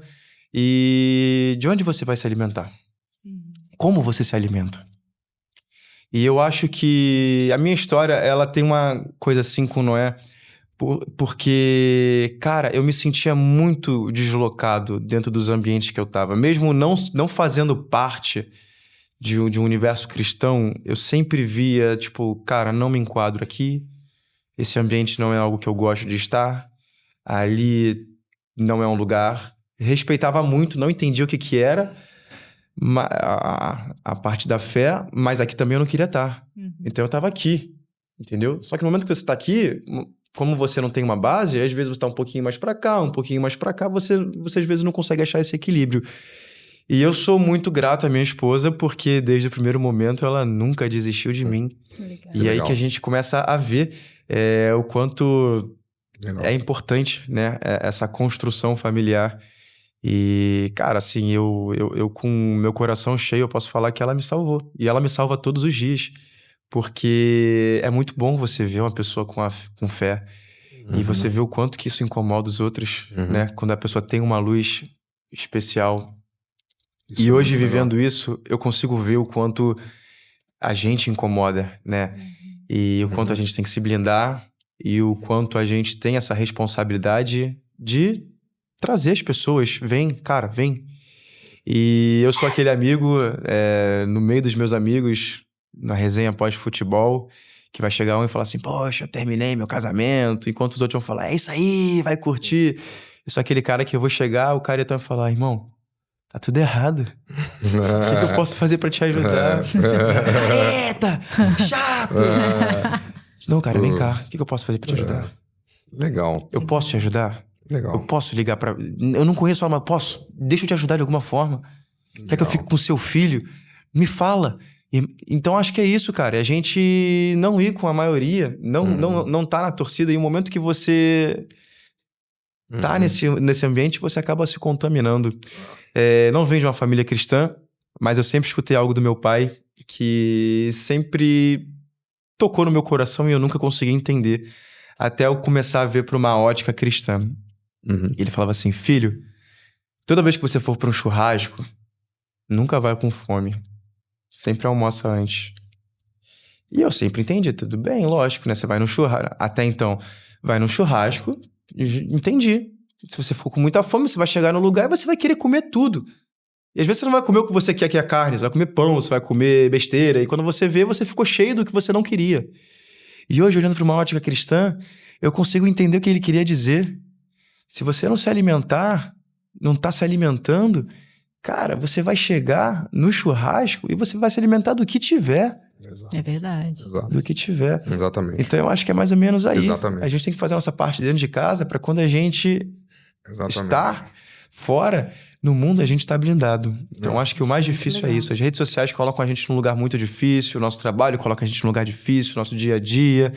E de onde você vai se alimentar? Como você se alimenta? E eu acho que a minha história, ela tem uma coisa assim com Noé, porque, cara, eu me sentia muito deslocado dentro dos ambientes que eu tava. Mesmo não fazendo parte de um universo cristão, eu sempre via, tipo, cara, não me enquadro aqui. Esse ambiente não é algo que eu gosto de estar. Ali não é um lugar. Respeitava muito, não entendia o que era a parte da fé, mas aqui também eu não queria estar. Então eu estava aqui, entendeu? Só que no momento que você está aqui, como você não tem uma base, às vezes você está um pouquinho mais para cá, um pouquinho mais para cá, você às vezes não consegue achar esse equilíbrio. E eu sou muito grato à minha esposa, porque desde o primeiro momento ela nunca desistiu de mim. Legal. E aí Legal. que a gente começa a ver o quanto Legal. é importante, né? Essa construção familiar. E, cara, assim, eu com o meu coração cheio, eu posso falar que ela me salvou. E ela me salva todos os dias. Porque é muito bom você ver uma pessoa com fé. E você vê o quanto que isso incomoda os outros, né? Quando a pessoa tem uma luz especial. Isso E é hoje, muito legal. vivendo isso, eu consigo ver o quanto a gente incomoda, né? E o quanto a gente tem que se blindar. E o quanto a gente tem essa responsabilidade de trazer as pessoas. Vem, cara, vem. E eu sou aquele amigo, no meio dos meus amigos, na resenha pós-futebol, que vai chegar um e falar assim, poxa, eu terminei meu casamento, enquanto os outros vão falar, é isso aí, vai curtir. Eu sou aquele cara que eu vou chegar, o cara vai falar, irmão, tá tudo errado. O que eu posso fazer pra te ajudar? Careta! Chato! Não, cara, vem cá. O que eu posso fazer pra te ajudar? Legal. Eu posso te ajudar? Legal. Eu posso ligar pra... Eu não conheço ela, mas posso? Deixa eu te ajudar de alguma forma. Quer que eu fique com seu filho? Me fala. Então, acho que é isso, cara. É a gente não ir com a maioria. Não tá na torcida. E o momento que você tá nesse ambiente, você acaba se contaminando. Não venho de uma família cristã, mas eu sempre escutei algo do meu pai que sempre tocou no meu coração e eu nunca consegui entender. Até eu começar a ver por uma ótica cristã. Ele falava assim, filho, toda vez que você for para um churrasco, nunca vai com fome. Sempre almoça antes. E eu sempre entendi, tudo bem, lógico, né? Você vai no churrasco. Até então, vai no churrasco, entendi. Se você for com muita fome, você vai chegar no lugar e você vai querer comer tudo. E às vezes você não vai comer o que você quer, que é carne, você vai comer pão, você vai comer besteira. E quando você vê, você ficou cheio do que você não queria. E hoje, olhando para uma ótica cristã, eu consigo entender o que ele queria dizer. Se você não se alimentar, não tá se alimentando, cara, você vai chegar no churrasco e você vai se alimentar do que tiver. Exato. É verdade. Exato. Do que tiver. Exatamente. Então eu acho que é mais ou menos aí. Exatamente. A gente tem que fazer a nossa parte dentro de casa para quando a gente estar fora, no mundo a gente tá blindado. Então eu acho que o mais difícil é isso. As redes sociais colocam a gente num lugar muito difícil, o nosso trabalho coloca a gente num lugar difícil, o nosso dia a dia,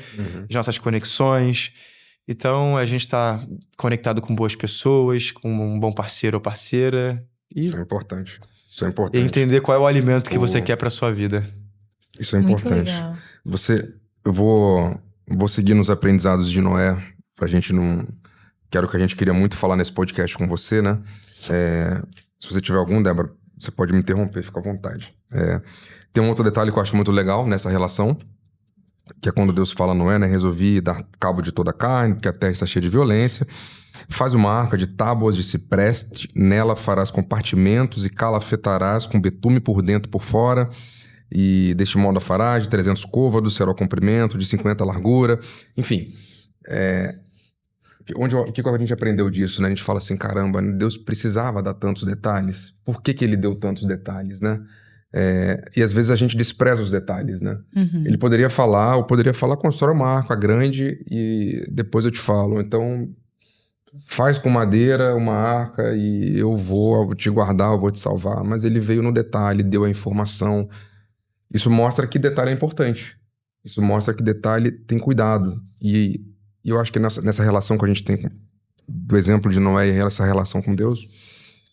as nossas conexões. Então a gente tá conectado com boas pessoas, com um bom parceiro ou parceira. Isso é importante. Isso é E importante. entender qual é o alimento que você quer pra sua vida. Isso é Muito importante. legal. Eu vou seguir nos aprendizados de Noé, pra gente não... Que era o que a gente queria muito falar nesse podcast com você, né? Se você tiver algum, Débora, você pode me interromper, fica à vontade. Tem um outro detalhe que eu acho muito legal nessa relação, que é quando Deus fala a Noé, né? Resolvi dar cabo de toda a carne, porque a terra está cheia de violência. Faz uma arca de tábuas de cipreste, nela farás compartimentos e calafetarás com betume por dentro e por fora. E deste modo a farás de 300 côvados, será o comprimento, de 50 a largura. Enfim, o que a gente aprendeu disso, né? A gente fala assim, caramba, Deus precisava dar tantos detalhes. Por que ele deu tantos detalhes, né? E às vezes a gente despreza os detalhes, né? Ele poderia falar, constrói uma arca grande e depois eu te falo. Então, faz com madeira uma arca e eu vou te guardar, eu vou te salvar. Mas ele veio no detalhe, deu a informação. Isso mostra que detalhe é importante. Isso mostra que detalhe tem cuidado. E eu acho que nessa relação que a gente tem do exemplo de Noé e essa relação com Deus,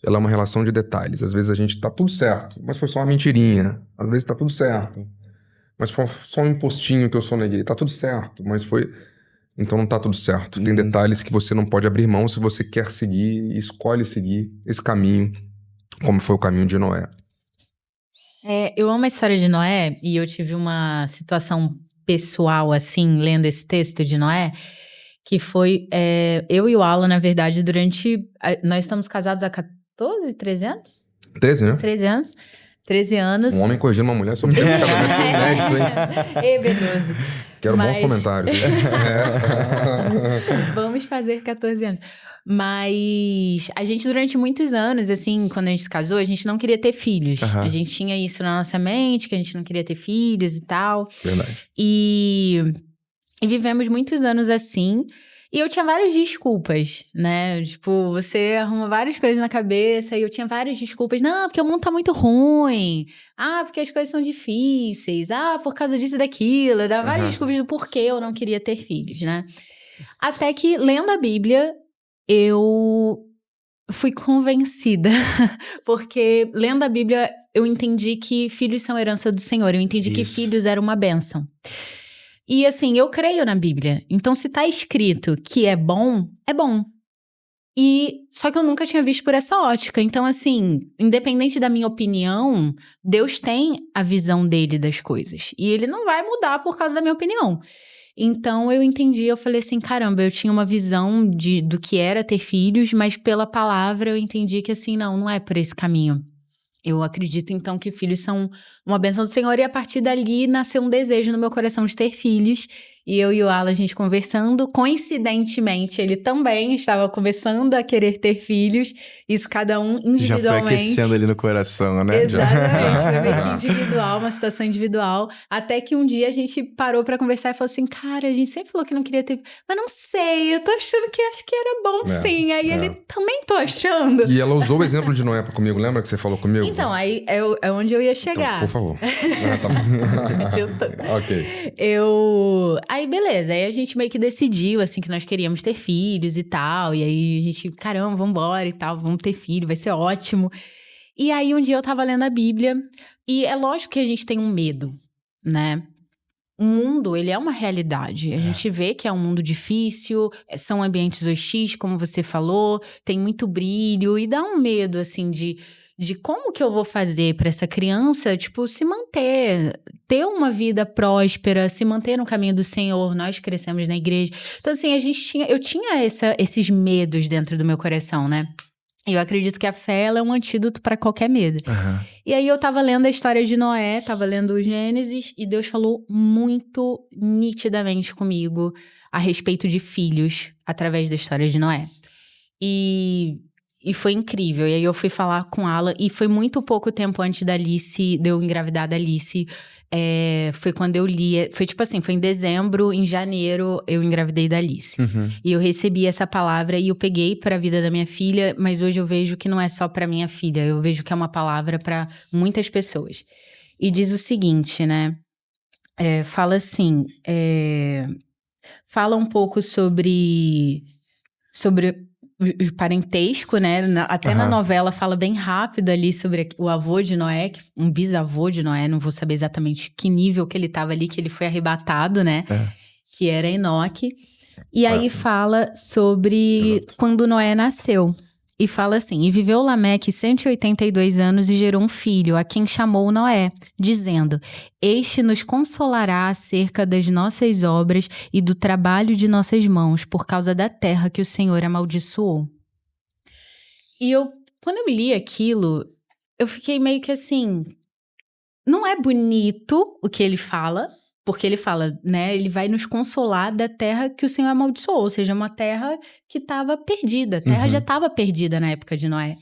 ela é uma relação de detalhes. Às vezes a gente tá tudo certo, mas foi só uma mentirinha. Às vezes tá tudo certo, mas foi só um impostinho que eu soneguei. Tá tudo certo, mas foi... Então não tá tudo certo. Tem detalhes que você não pode abrir mão se você quer seguir e escolhe seguir esse caminho, como foi o caminho de Noé. Eu amo a história de Noé e eu tive uma situação pessoal, assim, lendo esse texto de Noé, que foi eu e o Alan, na verdade, nós estamos casados há 13 anos? 13, né? 13 anos. 13 anos. Um homem corrigindo uma mulher sobre o tempo de casamento inédito, hein? Benoso. Quero bons comentários. Vamos fazer 14 anos. Mas a gente, durante muitos anos, assim, quando a gente se casou, a gente não queria ter filhos. A gente tinha isso na nossa mente, que a gente não queria ter filhos e tal. Verdade. E vivemos muitos anos assim. E eu tinha várias desculpas, né? Tipo, você arruma várias coisas na cabeça e eu tinha várias desculpas. Não, porque o mundo tá muito ruim. Ah, porque as coisas são difíceis. Ah, por causa disso e daquilo. Eu dava várias desculpas do porquê eu não queria ter filhos, né? Até que, lendo a Bíblia, eu fui convencida. Porque, lendo a Bíblia, eu entendi que filhos são herança do Senhor. Eu entendi que filhos era uma bênção. E assim, eu creio na Bíblia. Então, se tá escrito que é bom, é bom. Só que eu nunca tinha visto por essa ótica. Então, assim, independente da minha opinião, Deus tem a visão dele das coisas. E ele não vai mudar por causa da minha opinião. Então, eu entendi, eu falei assim, caramba, eu tinha uma visão do que era ter filhos, mas pela palavra eu entendi que assim, não é por esse caminho. Eu acredito, então, que filhos são uma bênção do Senhor. E a partir dali, nasceu um desejo no meu coração de ter filhos. E eu e o Alan, a gente conversando. Coincidentemente, ele também estava começando a querer ter filhos. Isso cada um individualmente. Já foi aquecendo ali no coração, né? Exatamente. Foi meio que individual, uma situação individual. Até que um dia a gente parou pra conversar e falou assim, cara, a gente sempre falou que não queria ter... Mas não sei, eu tô achando que acho que era bom sim. Aí ele, também tô achando. E ela usou o exemplo de Noé comigo, lembra que você falou comigo? Então, aí é onde eu ia chegar. Então, por favor. Ok. Aí, beleza. Aí a gente meio que decidiu, assim, que nós queríamos ter filhos e tal. E aí a gente, caramba, vambora e tal. Vamos ter filho, vai ser ótimo. E aí um dia eu tava lendo a Bíblia. E é lógico que a gente tem um medo, né? O mundo, ele é uma realidade. A gente vê que é um mundo difícil. São ambientes hostis, como você falou. Tem muito brilho. E dá um medo, assim, de como que eu vou fazer para essa criança, tipo, se manter, ter uma vida próspera, se manter no caminho do Senhor. Nós crescemos na igreja. Então, assim, eu tinha esses medos dentro do meu coração, né? E eu acredito que a fé, ela é um antídoto para qualquer medo. E aí eu tava lendo a história de Noé, tava lendo o Gênesis, e Deus falou muito nitidamente comigo a respeito de filhos através da história de Noé. E foi incrível. E aí eu fui falar com Alan, e foi muito pouco tempo antes de eu engravidar da Alice. Foi quando eu li, foi tipo assim, foi em dezembro, em janeiro eu engravidei da Alice. E eu recebi essa palavra e eu peguei pra vida da minha filha, mas hoje eu vejo que não é só pra minha filha, eu vejo que é uma palavra pra muitas pessoas. E diz o seguinte, né? Fala assim, fala um pouco sobre o parentesco, né? Até na novela fala bem rápido ali sobre o avô de Noé, um bisavô de Noé, não vou saber exatamente que nível que ele estava ali, que ele foi arrebatado, né? Que era Enoque. E aí fala sobre quando Noé nasceu. E fala assim, e viveu Lameque 182 anos e gerou um filho, a quem chamou Noé, dizendo, este nos consolará acerca das nossas obras e do trabalho de nossas mãos, por causa da terra que o Senhor amaldiçoou. E quando eu li aquilo, eu fiquei meio que assim, não é bonito o que ele fala, porque ele fala, né, ele vai nos consolar da terra que o Senhor amaldiçoou, ou seja, uma terra que estava perdida. A terra já estava perdida na época de Noé.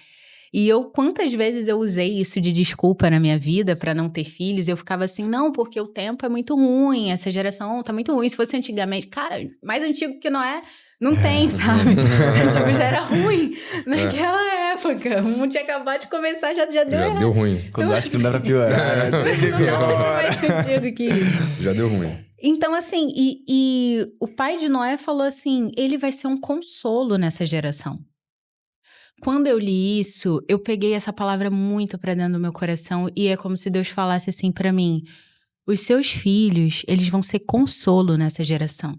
E quantas vezes eu usei isso de desculpa na minha vida para não ter filhos, eu ficava assim, não, porque o tempo é muito ruim, essa geração tá muito ruim. Se fosse antigamente, cara, mais antigo que Noé, não tem, sabe? Tipo, já era ruim naquela época. O mundo tinha acabado de começar, já deu errado. Já deu ruim. Quando acho que não dá pra piorar. Não faz sentido que isso. Já deu ruim. Então, assim, e o pai de Noé falou assim, ele vai ser um consolo nessa geração. Quando eu li isso, eu peguei essa palavra muito pra dentro do meu coração e é como se Deus falasse assim pra mim, os seus filhos, eles vão ser consolo nessa geração.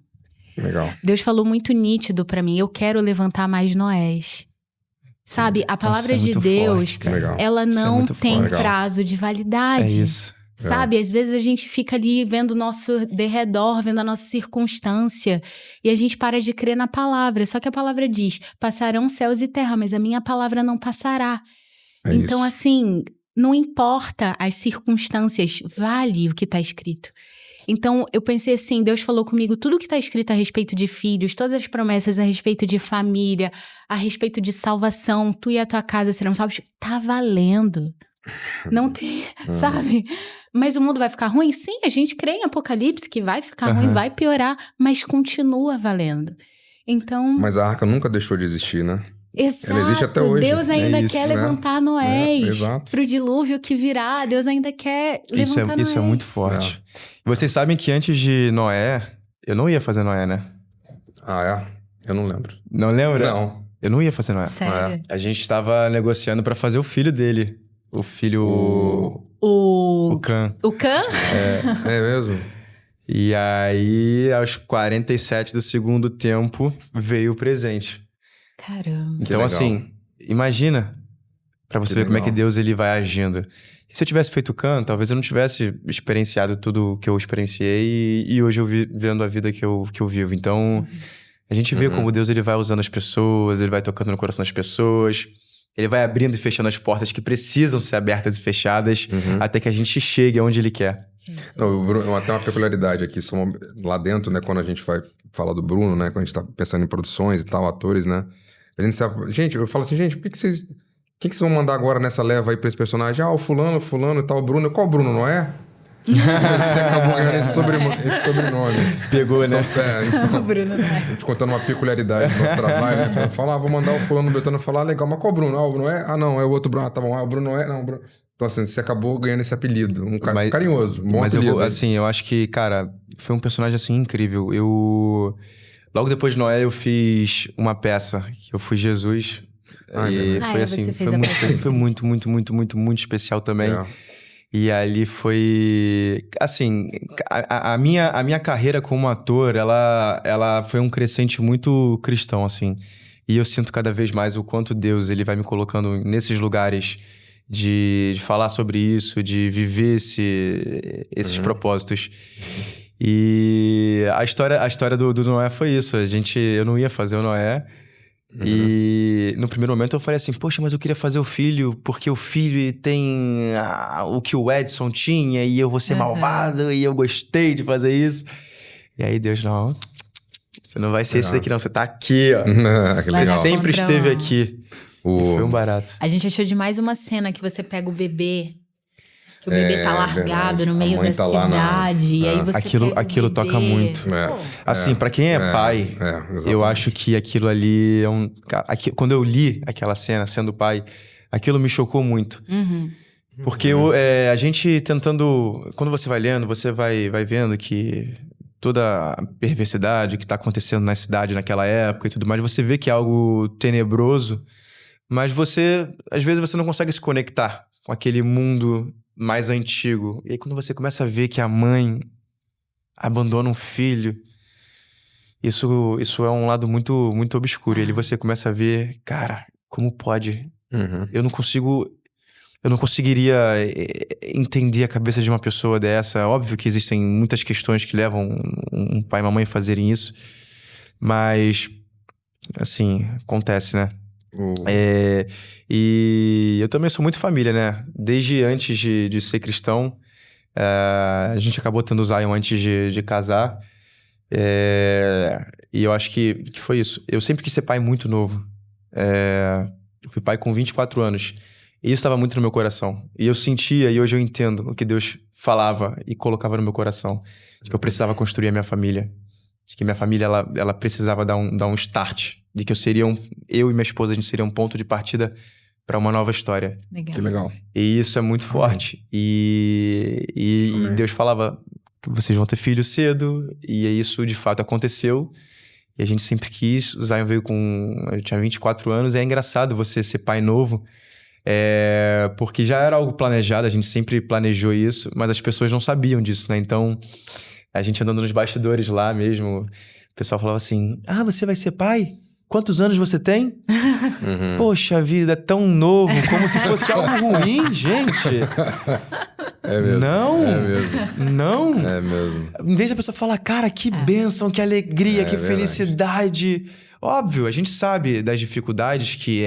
Legal. Deus falou muito nítido pra mim, eu quero levantar mais Noés. Sabe, a palavra de Deus, forte, ela não tem prazo de validade. É isso. Sabe, às vezes a gente fica ali vendo o nosso derredor, vendo a nossa circunstância, e a gente para de crer na palavra. Só que a palavra diz, passarão céus e terra, mas a minha palavra não passará. Então, assim, não importa as circunstâncias, vale o que está escrito. Então, eu pensei assim, Deus falou comigo, tudo que está escrito a respeito de filhos, todas as promessas a respeito de família, a respeito de salvação, tu e a tua casa serão salvos, tá valendo. Não tem, sabe? Mas o mundo vai ficar ruim? Sim, a gente crê em Apocalipse que vai ficar ruim, vai piorar, mas continua valendo. Então, Mas a arca nunca deixou de existir, né? exato, ela existe até hoje. Deus ainda isso, quer né? levantar Noé Exato. pro dilúvio que virá. Deus ainda quer Isso levantar é Noé. muito forte. E vocês sabem que antes de Noé, eu não ia fazer Noé, né? Ah, é? Eu não lembro. Não lembra? Não. Eu não ia fazer Noé. Sério. A gente estava negociando pra fazer o filho dele. O filho... O Cã. O Cã? É mesmo? E aí, aos 47 do segundo tempo, veio o presente. Caramba. Então, legal. assim, imagina pra você Que ver como é que legal. Deus ele vai agindo. Se eu tivesse feito Cã, talvez eu não tivesse experienciado tudo que eu experienciei e hoje eu vendo a vida que eu vivo. Então, a gente vê como Deus ele vai usando as pessoas, ele vai tocando no coração das pessoas, ele vai abrindo e fechando as portas que precisam ser abertas e fechadas até que a gente chegue aonde ele quer. Não, o Bruno, tem uma peculiaridade aqui, lá dentro, né, quando a gente vai falar do Bruno, né, quando a gente tá pensando em produções e tal, atores, né, gente, eu falo assim, gente, por que vocês vão mandar agora nessa leva aí pra esse personagem? Ah, o fulano e tal, o Bruno, qual Bruno, não é? Você acabou ganhando esse sobrenome. Pegou, né? Então, O Bruno Noé. te contando uma peculiaridade do nosso trabalho, né, falar, vou mandar o fulano, o Betano falar, legal, mas qual Bruno? Ah, o Bruno é? Ah, não, é o outro Bruno, ah, tá bom, o Bruno não é? Não, o Bruno... Então, assim, você acabou ganhando esse apelido. Carinhoso, um bom Mas apelido. eu acho que, cara, foi um personagem, assim, incrível. Logo depois de Noé, eu fiz uma peça, que eu fui Jesus. E foi assim, você fez a peça. foi muito especial também. É. E ali foi... Assim, a minha carreira como ator, ela foi um crescente muito cristão, assim. E eu sinto cada vez mais o quanto Deus ele vai me colocando nesses lugares de falar sobre isso, de viver esses propósitos. E a história do Noé foi isso. Eu não ia fazer o Noé. E no primeiro momento eu falei assim, poxa, mas eu queria fazer o filho, porque o filho tem o que o Edson tinha, e eu vou ser malvado, e eu gostei de fazer isso. E aí Deus, não, você não vai ser esse daqui não, você tá aqui, ó. Que Vai legal. ser Sempre contra esteve o- aqui. E foi um barato. A gente achou de mais uma cena que você pega o bebê, que o bebê tá largado verdade. no meio A mãe da tá lá cidade, e aí você Aquilo pega o bebê. toca muito. É. Pô, Assim, pra quem é pai, exatamente. eu acho que aquilo ali é um... Quando eu li aquela cena, sendo pai, aquilo me chocou muito. Porque a gente tentando... Quando você vai lendo, você vai vendo que toda a perversidade que tá acontecendo na cidade naquela época e tudo mais, você vê que é algo tenebroso, mas às vezes você não consegue se conectar com aquele mundo mais antigo. E aí quando você começa a ver que a mãe abandona um filho, isso é um lado muito, muito obscuro. E ali você começa a ver, cara, como pode? Eu não conseguiria entender a cabeça de uma pessoa dessa. Óbvio que existem muitas questões que levam um pai e uma mãe a fazerem isso, mas, assim, acontece, né? E eu também sou muito família, né? Desde antes de ser cristão, a gente acabou tendo o Zion antes de casar. E eu acho que foi isso. Eu sempre quis ser pai muito novo. Eu fui pai com 24 anos. E isso estava muito no meu coração. E eu sentia, e hoje eu entendo o que Deus falava e colocava no meu coração. De que eu precisava construir a minha família. De que minha família, ela precisava dar um start. De que eu e minha esposa, a gente seria um ponto de partida para uma nova história. legal. Que legal. E isso é muito forte. E Deus falava que vocês vão ter filho cedo. E isso, de fato, aconteceu. E a gente sempre quis. O Zion veio eu tinha 24 anos. É engraçado você ser pai novo. Porque já era algo planejado. A gente sempre planejou isso. Mas as pessoas não sabiam disso, né? Então, a gente andando nos bastidores lá mesmo, o pessoal falava assim, você vai ser pai? Quantos anos você tem? Poxa vida, é tão novo, como se fosse algo ruim, gente. É mesmo. Não. É mesmo. Não. É mesmo. Em vez da pessoa falar, cara, que bênção, que alegria, que verdade. felicidade. Óbvio, a gente sabe das dificuldades que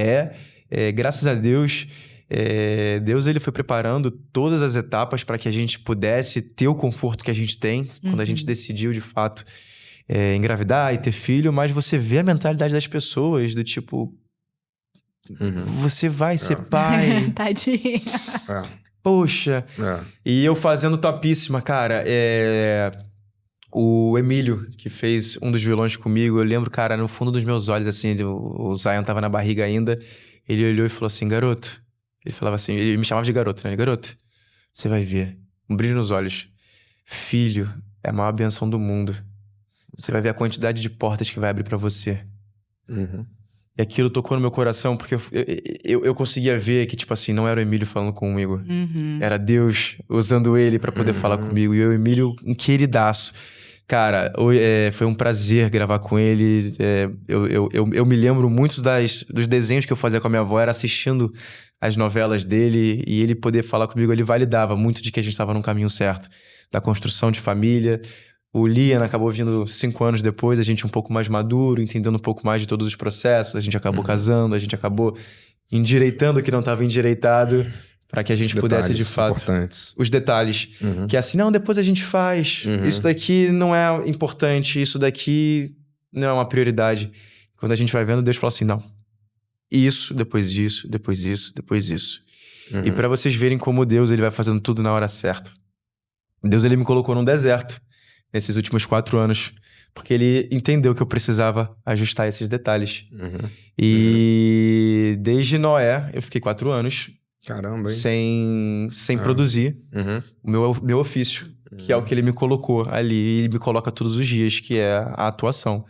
graças a Deus, Deus ele foi preparando todas as etapas para que a gente pudesse ter o conforto que a gente tem quando a gente decidiu, de fato, engravidar e ter filho, mas você vê a mentalidade das pessoas do tipo, você vai ser pai, Tadinha. É. poxa. É. E eu fazendo topíssima, cara, O Emílio, que fez um dos vilões comigo, eu lembro, cara, no fundo dos meus olhos, assim, o Zion tava na barriga ainda, ele olhou e falou assim, garoto. Ele falava assim, ele me chamava de garoto, né? Garoto, você vai ver. Um brilho nos olhos. Filho, é a maior benção do mundo. Você vai ver a quantidade de portas que vai abrir pra você. Uhum. E aquilo tocou no meu coração, porque eu conseguia ver que, tipo assim, não era o Emílio falando comigo. Era Deus usando ele pra poder falar comigo. E o Emílio, um queridaço. Cara, foi um prazer gravar com ele. Eu me lembro muito dos desenhos que eu fazia com a minha avó, era assistindo as novelas dele, e ele poder falar comigo, ele validava muito de que a gente estava no caminho certo. Da construção de família. O Liam acabou vindo 5 anos depois, a gente um pouco mais maduro, entendendo um pouco mais de todos os processos. A gente acabou casando, a gente acabou endireitando o que não estava endireitado, para que a gente pudesse, de fato... importantes. Os detalhes. Que é assim, não, depois a gente faz. Isso daqui não é importante, isso daqui não é uma prioridade. Quando a gente vai vendo, Deus fala assim, não. Isso, depois disso, depois isso, depois isso. E para vocês verem como Deus ele vai fazendo tudo na hora certa. Deus ele me colocou num deserto nesses últimos 4 anos, porque ele entendeu que eu precisava ajustar esses detalhes. E desde Noé, eu fiquei 4 anos Caramba, hein? sem produzir o meu ofício, que é o que ele me colocou ali. E ele me coloca todos os dias, que é a atuação.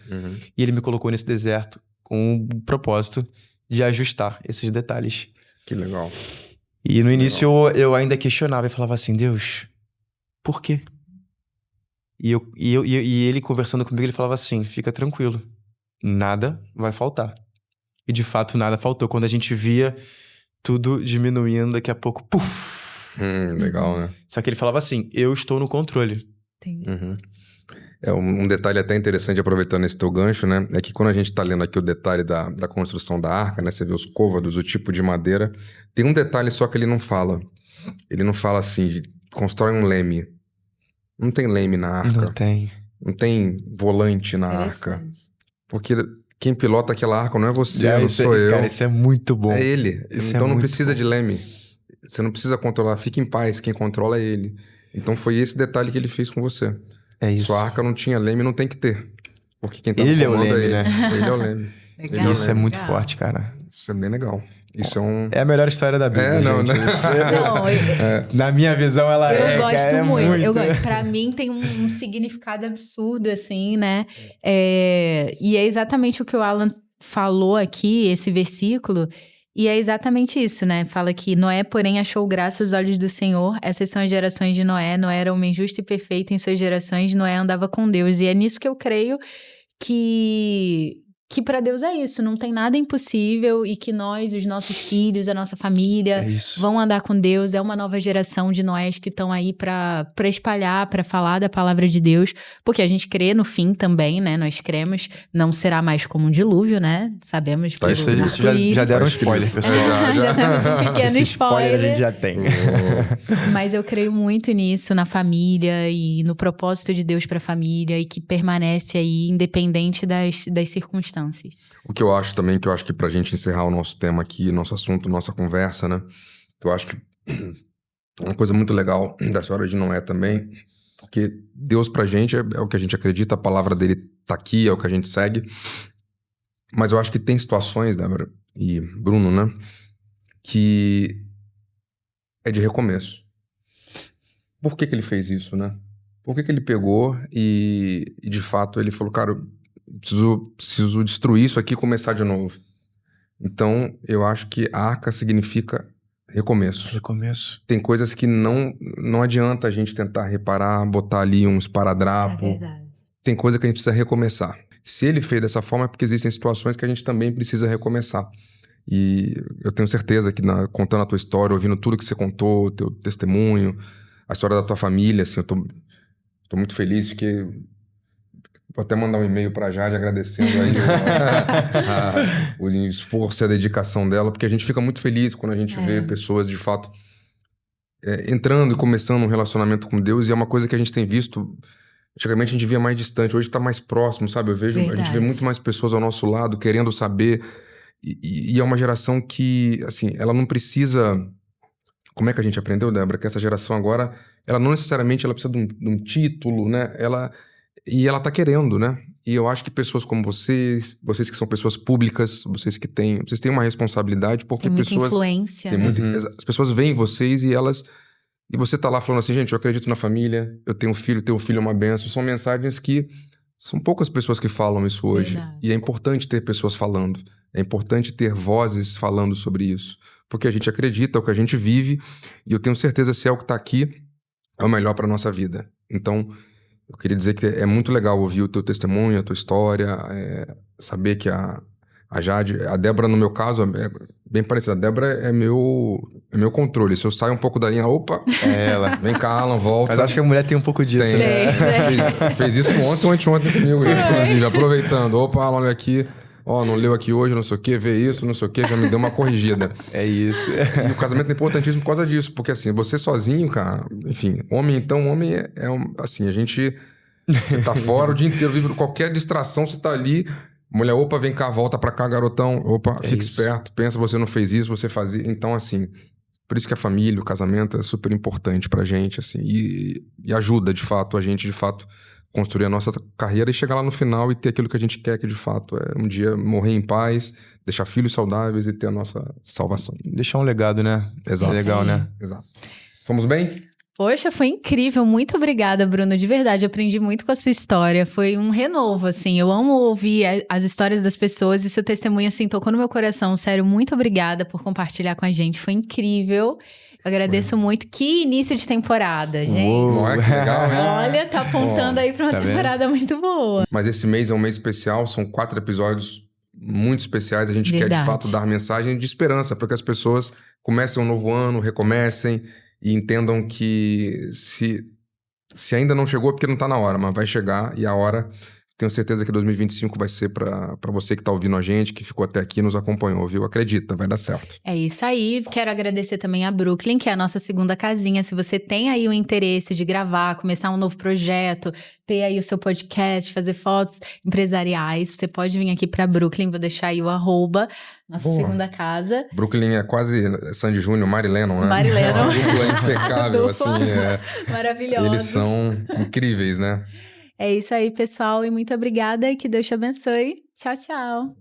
E ele me colocou nesse deserto com o propósito de ajustar esses detalhes. Que legal. E no início eu ainda questionava e falava assim, Deus, por quê? E ele conversando comigo, ele falava assim, fica tranquilo, nada vai faltar. E de fato nada faltou. Quando a gente via tudo diminuindo, daqui a pouco, puf! Legal, né? Só que ele falava assim, eu estou no controle. Entendi. Um detalhe até interessante, aproveitando esse teu gancho, né? É que quando a gente tá lendo aqui o detalhe da construção da arca, né? Você vê os côvados, o tipo de madeira. Tem um detalhe só que ele não fala. Ele não fala assim, constrói um leme. Não tem leme na arca. Não tem. Não tem volante na arca. Porque quem pilota aquela arca não é você, não sou eu. Cara, isso é muito bom. É ele. Isso então é não muito precisa bom. de leme. Você não precisa controlar. Fique em paz. Quem controla é ele. Então foi esse detalhe que ele fez com você. É isso. Sua arca não tinha leme, não tem que ter. Porque quem tá Ele no comando é o leme, é ele. né? Ele é o leme. Legal. Ele é o Isso é leme. muito Legal. forte, cara. Isso é bem legal. Isso é um... É a melhor história da Bíblia, não, gente. Não, Na minha visão, ela eu gosto cara, muito. Pra mim tem um significado absurdo, assim, né? E é exatamente o que o Alan falou aqui, esse versículo. E é exatamente isso, né? Fala que Noé, porém, achou graça aos olhos do Senhor. Essas são as gerações de Noé. Noé era homem justo e perfeito em suas gerações. Noé andava com Deus. E é nisso que eu creio que para Deus é isso, não tem nada impossível e que nós, os nossos filhos, a nossa família, vão andar com Deus. É uma nova geração de Noés que estão aí para espalhar, para falar da palavra de Deus, porque a gente crê no fim também, né? Nós cremos, não será mais como um dilúvio, né? Sabemos que Isso já deram um spoiler, pessoal. Já temos um pequeno Esse spoiler a gente já tem. Mas eu creio muito nisso, na família e no propósito de Deus para a família e que permanece aí independente das circunstâncias. O que eu acho também, que eu acho que pra gente encerrar o nosso tema aqui, nosso assunto, nossa conversa, né? Eu acho que uma coisa muito legal da história de Noé também, porque Deus pra gente é o que a gente acredita, a palavra dele tá aqui, é o que a gente segue. Mas eu acho que tem situações, Débora e Bruno, né? Que é de recomeço. Por que ele fez isso, né? Por que ele pegou e de fato ele falou, cara, preciso destruir isso aqui e começar de novo. Então, eu acho que arca significa recomeço. Recomeço. Tem coisas que não adianta a gente tentar reparar, botar ali um esparadrapo. É verdade. Tem coisa que a gente precisa recomeçar. Se ele fez dessa forma é porque existem situações que a gente também precisa recomeçar. E eu tenho certeza que contando a tua história, ouvindo tudo que você contou, o teu testemunho, a história da tua família, assim, eu tô muito feliz, porque vou até mandar um e-mail pra Jade agradecendo aí o esforço e a dedicação dela, porque a gente fica muito feliz quando a gente vê pessoas, de fato, entrando e começando um relacionamento com Deus, e é uma coisa que a gente tem visto. Antigamente a gente via mais distante, hoje tá mais próximo, sabe? A gente vê muito mais pessoas ao nosso lado, querendo saber, e é uma geração que, assim, ela não precisa... Como é que a gente aprendeu, Débora? Que essa geração agora, ela não necessariamente ela precisa de um título, né? E ela tá querendo, né? E eu acho que pessoas como vocês que são pessoas públicas, vocês têm uma responsabilidade, porque Tem muita pessoas... influência, Tem né? as pessoas veem vocês e você tá lá falando assim, gente, eu acredito na família, eu tenho um filho, ter um filho é uma benção. São mensagens que são poucas pessoas que falam isso hoje. Verdade. E é importante ter pessoas falando. É importante ter vozes falando sobre isso. Porque a gente acredita, é o que a gente vive, e eu tenho certeza que se é o que tá aqui, é o melhor pra nossa vida. Então, eu queria dizer que é muito legal ouvir o teu testemunho, a tua história, saber que a Jade, a Débora, no meu caso, é bem parecida. A Débora é meu controle. Se eu saio um pouco da linha, opa, Ela. vem cá, Alan, volta. Mas acho que a mulher tem um pouco disso, Tem. né? Fez isso ontem ou anteontem comigo, inclusive, aproveitando. Opa, Alan, olha aqui. Ó, não leu aqui hoje, não sei o quê, vê isso, não sei o quê, já me deu uma corrigida. É isso. E o casamento é importantíssimo por causa disso, porque assim, você sozinho, cara, enfim, homem assim, a gente, você tá fora o dia inteiro, vive qualquer distração, você tá ali, mulher, opa, vem cá, volta pra cá, garotão, opa, fica esperto, pensa, você não fez isso, você fazia, então assim, por isso que a família, o casamento é super importante pra gente, assim, e ajuda, de fato, a gente, de fato, construir a nossa carreira e chegar lá no final e ter aquilo que a gente quer, que de fato é um dia morrer em paz, deixar filhos saudáveis e ter a nossa salvação. Deixar um legado, né? Exato. É legal, né? Exato. Fomos bem? Poxa, foi incrível. Muito obrigada, Bruno. De verdade, aprendi muito com a sua história. Foi um renovo, assim. Eu amo ouvir as histórias das pessoas e seu testemunho, assim, tocou no meu coração. Sério, muito obrigada por compartilhar com a gente. Foi incrível. Eu agradeço muito. Que início de temporada, gente. Não é que legal, hein? Olha, tá apontando aí pra uma tá temporada muito boa. Mas esse mês é um mês especial, são 4 episódios muito especiais. A gente quer, de Verdade. fato, dar mensagem de esperança para que as pessoas comecem um novo ano, recomecem e entendam que se ainda não chegou é porque não tá na hora, mas vai chegar e a hora... Tenho certeza que 2025 vai ser pra você que tá ouvindo a gente, que ficou até aqui e nos acompanhou, viu? Acredita, vai dar certo. É isso aí. Quero agradecer também a Brooklyn, que é a nossa segunda casinha. Se você tem aí o interesse de gravar, começar um novo projeto, ter aí o seu podcast, fazer fotos empresariais, você pode vir aqui pra Brooklyn. Vou deixar aí o @ nossa Boa. segunda casa. Brooklyn é quase Sandy Júnior, Mari Lennon, né? Mari Lennon. É uma dupla impecável, Dupla assim. Maravilhosa. Eles são incríveis, né? É isso aí, pessoal. E muito obrigada e que Deus te abençoe. Tchau, tchau.